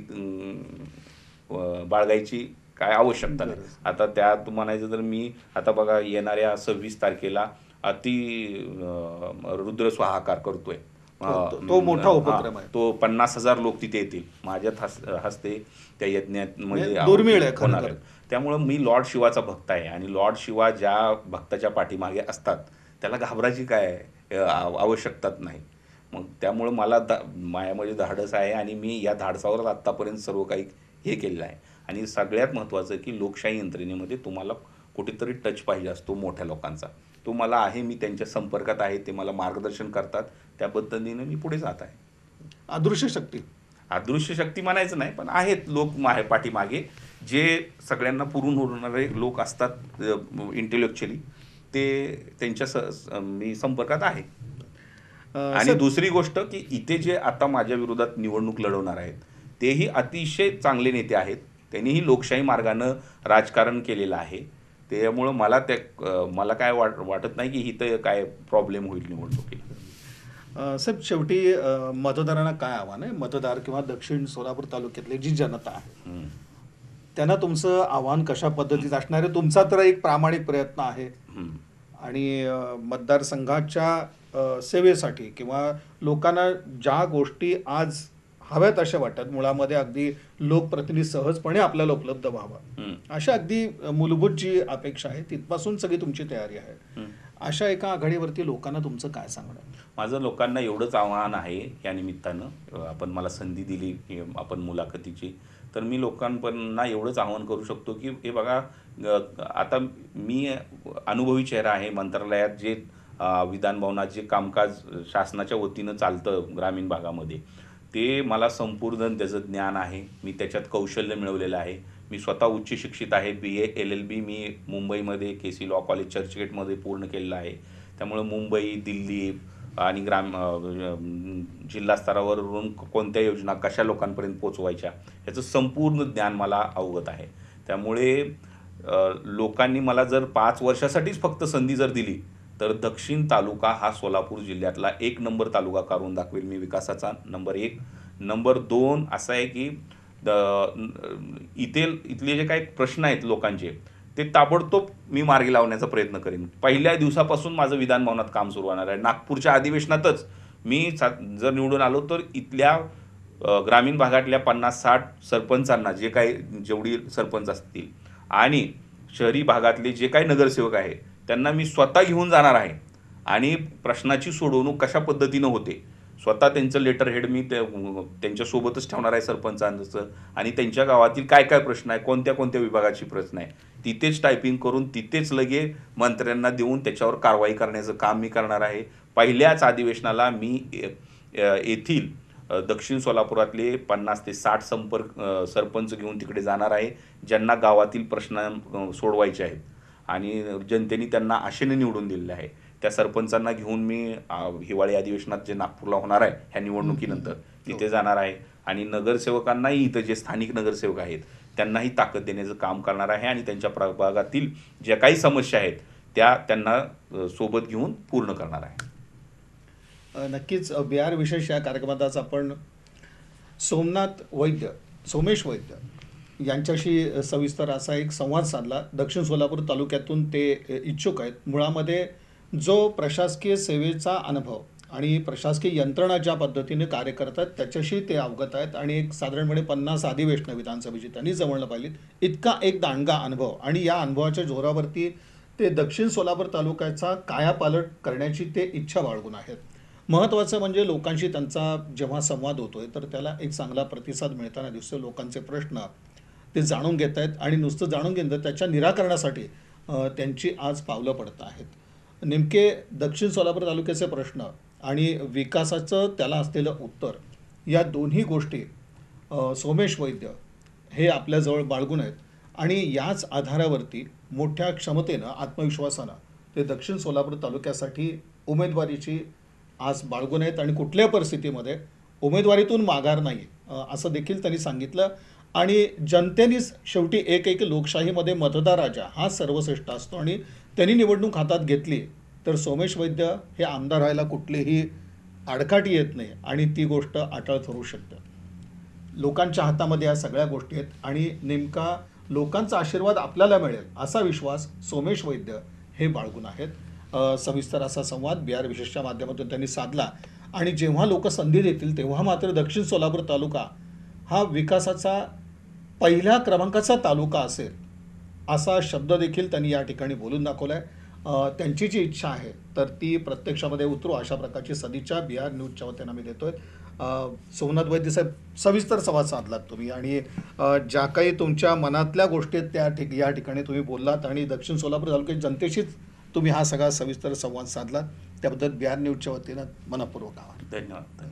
बाळगायची काय आवश्यकता नाही. आता त्यात म्हणायचं तर मी आता बघा येणाऱ्या 26 तारखेला रुद्र स्वाहाकार करतोय. तो मोठा उपक्रम आहे. तो 50,000 लोक तिथे येतील. माझ्यात हस्ते त्या यज्ञामध्ये दुर्मिळ आहे खरं होणार तर. आहेत. त्यामुळं मी लॉर्ड शिवाचा भक्त आहे. आणि लॉर्ड शिवा ज्या भक्ताच्या पाठीमागे असतात त्याला घाबरायची काय आवश्यकताच नाही. मग त्यामुळं मला माझ्यामध्ये धाडस आहे. आणि मी या धाडसावरच आत्तापर्यंत सर्व काही हे केलेलं आहे. आणि सगळ्यात महत्त्वाचं की लोकशाही यंत्रणेमध्ये तुम्हाला कुठेतरी टच पाहिजे असतो मोठ्या लोकांचा. तो मला आहे. मी त्यांच्या संपर्कात आहे. ते मला मार्गदर्शन करतात. त्या पद्धतीने मी पुढे जात आहे. अदृश्य शक्ती. अदृश्य शक्ती म्हणायचं नाही, पण आहेत लोक पाठीमागे जे सगळ्यांना पुरून उरणारे लोक असतात इंटेलेक्च्युअली. ते त्यांच्या मी संपर्कात आहे. आणि दुसरी गोष्ट की इथे जे आता माझ्या विरोधात निवडणूक लढवणार आहेत तेही अतिशय चांगले नेते आहेत. त्यांनीही लोकशाही मार्गानं राजकारण केलेलं आहे. त्यामुळं मला काय वाटत नाही की इथं काय प्रॉब्लेम होईल निवडणुकीला. साहेब, शेवटी मतदारांना काय आव्हान आहे? मतदार किंवा दक्षिण सोलापूर तालुक्यातली जी जनता आहे त्यांना तुमचं आव्हान कशा पद्धतीचं असणार आहे? तुमचा तर एक प्रामाणिक प्रयत्न आहे. आणि मतदारसंघाच्या सेवेसाठी किंवा लोकांना ज्या गोष्टी आज हव्यात अशा वाटतात, मुळामध्ये अगदी लोकप्रतिनिधी सहजपणे आपल्याला उपलब्ध व्हावा अशा अगदी मूलभूत जी अपेक्षा आहे तिथपासून सगळी तुमची तयारी आहे. अशा एका आघाडीवरती लोकांना तुमचं काय सांगणं? माझं लोकांना एवढंच आव्हान आहे या निमित्तानं आपण मला संधी दिली आपण मुलाखतीची, तर मी लोकांना एवढंच आवाहन करू शकतो की हे बघा, आता मी अनुभवी चेहरा आहे. मंत्रालयात जे विधान भवनात जे कामकाज शासनाच्या वतीनं चालतं ग्रामीण भागामध्ये ते मला संपूर्ण त्याचं ज्ञान आहे. मी त्याच्यात कौशल्य मिळवलेलं आहे. मी स्वतः उच्च शिक्षित आहे. BA LLB मी मुंबईमध्ये KC लॉ कॉलेज चर्चगेटमध्ये पूर्ण केलेलं आहे. त्यामुळे मुंबई, दिल्ली आणि जिल्हा स्तरावरून कोणत्या योजना कशा लोकांपर्यंत पोचवायच्या याचं संपूर्ण ज्ञान मला अवगत आहे. त्यामुळे लोकांनी मला जर 5 वर्षासाठीच फक्त संधी जर दिली तर दक्षिण तालुका हा सोलापूर जिल्ह्यातला 1 नंबर तालुका करून दाखवेल मी विकासाचा. नंबर 1. नंबर 2 असा आहे की इथले जे काही प्रश्न आहेत लोकांचे ते ताबडतोब मी मार्गी लावण्याचा प्रयत्न करेन. पहिल्या दिवसापासून माझं विधान भवनात काम सुरू होणार आहे. नागपूरच्या अधिवेशनातच मी जर निवडून आलो तर इथल्या ग्रामीण भागातल्या 50-60 सरपंचांना जेवढी सरपंच असतील आणि शहरी भागातले जे काही नगरसेवक आहे त्यांना मी स्वतः घेऊन जाणार आहे आणि प्रश्नाची सोडवणूक कशा पद्धतीनं होते स्वतः त्यांचं लेटर हेड मी त्यांच्यासोबतच ठेवणार आहे सरपंचांचं. आणि त्यांच्या गावातील काय काय प्रश्न आहे, कोणत्या कोणत्या विभागाची प्रश्न आहे तिथेच टायपिंग करून तिथेच लगे मंत्र्यांना देऊन त्याच्यावर कारवाई करण्याचं काम मी करणार आहे. पहिल्याच अधिवेशनाला मी येथील दक्षिण सोलापुरातले 50 ते 60 सरपंच घेऊन तिकडे जाणार आहे ज्यांना गावातील प्रश्न सोडवायचे आहेत आणि जनतेने त्यांना आशेने निवडून दिलेले आहे. त्या सरपंचांना घेऊन मी हिवाळी अधिवेशनात जे नागपूरला होणार आहे ह्या निवडणुकीनंतर तिथे जाणार आहे आणि नगरसेवकांनाही इथं जे स्थानिक नगरसेवक आहेत त्यांनाही ताकद देण्याचं काम करणार आहे आणि त्यांच्या प्रभागातील ज्या काही समस्या आहेत त्या त्यांना सोबत घेऊन पूर्ण करणार आहे. नक्कीच बिहार विशेष या कार्यक्रमात आपण सोमेश वैद्य यांच्याशी सविस्तर असा एक संवाद साधला. दक्षिण सोलापूर तालुक्यातून ते इच्छुक आहेत. मुळामध्ये जो प्रशासकीय सेवेचा अनुभव आणि प्रशासकीय यंत्रणा ज्या पद्धतीने कार्य करतात त्याच्याशी ते अवगत आहेत आणि एक साधारणपणे 50 अधिवेशनं विधानसभेची त्यांनी जवळनं पाहिलीत. इतका एक दांडगा अनुभव आणि या अनुभवाच्या जोरावरती ते दक्षिण सोलापूर तालुक्याचा कायापालट करण्याची ते इच्छा बाळगून आहेत. महत्त्वाचं म्हणजे लोकांशी त्यांचा जेव्हा संवाद होतोय तर त्याला एक चांगला प्रतिसाद मिळताना दिसतो. लोकांचे प्रश्न ते जाणून घेत आहेत आणि नुसतं जाणून घेणं त्याच्या निराकरणासाठी त्यांची आज पावलं पडत आहेत. नेमके दक्षिण सोलापूर तालुक्याचे प्रश्न आणि विकासाचं त्याला असलेलं उत्तर या दोन्ही गोष्टी सोमेश वैद्य हे आपल्याजवळ बाळगून आहेत आणि याच आधारावरती मोठ्या क्षमतेनं आत्मविश्वासानं ते दक्षिण सोलापूर तालुक्यासाठी उमेदवारीची आज बाळगून आहेत आणि कुठल्या परिस्थितीमध्ये उमेदवारीतून माघार नाही असं देखील त्यांनी सांगितलं. आणि जनतेनेच शेवटी एक लोकशाहीमध्ये मतदार राजा हा सर्वश्रेष्ठ असतो आणि त्यांनी निवडणूक हातात घेतली तर सोमेश वैद्य हे आमदार व्हायला कुठलीही आडकाठी येत नाही आणि ती गोष्ट अटळ ठरू शकते. लोकांच्या हातामध्ये या सगळ्या गोष्टी आहेत आणि नेमका लोकांचा आशीर्वाद आपल्याला मिळेल असा विश्वास सोमेश वैद्य हे बाळगून आहेत. सविस्तर असा संवाद बिहार विशेषच्या माध्यमातून त्यांनी साधला आणि जेव्हा लोक संधी देतील तेव्हा मात्र दक्षिण सोलापूर तालुका हा विकासाचा पहिल्या क्रमांकाचा तालुका असेल असा शब्द देखील त्यांनी या ठिकाणी बोलून दाखवला आहे. त्यांची जी इच्छा आहे तर ती प्रत्यक्षामध्ये उतरू अशा प्रकारची सदिच्छा बिहार न्यूजच्या वतीनं आम्ही देतोय. सोमनाथ वैद्य साहेब सविस्तर संवाद साधलात तुम्ही आणि ज्या काही तुमच्या मनातल्या गोष्टी आहेत या ठिकाणी तुम्ही बोललात आणि दक्षिण सोलापूर तालुक्यात जनतेशीच तुम्ही हा सगळा सविस्तर संवाद साधलात त्याबद्दल बिहार न्यूजच्या वतीनं मनपूर्वक आभार. धन्यवाद.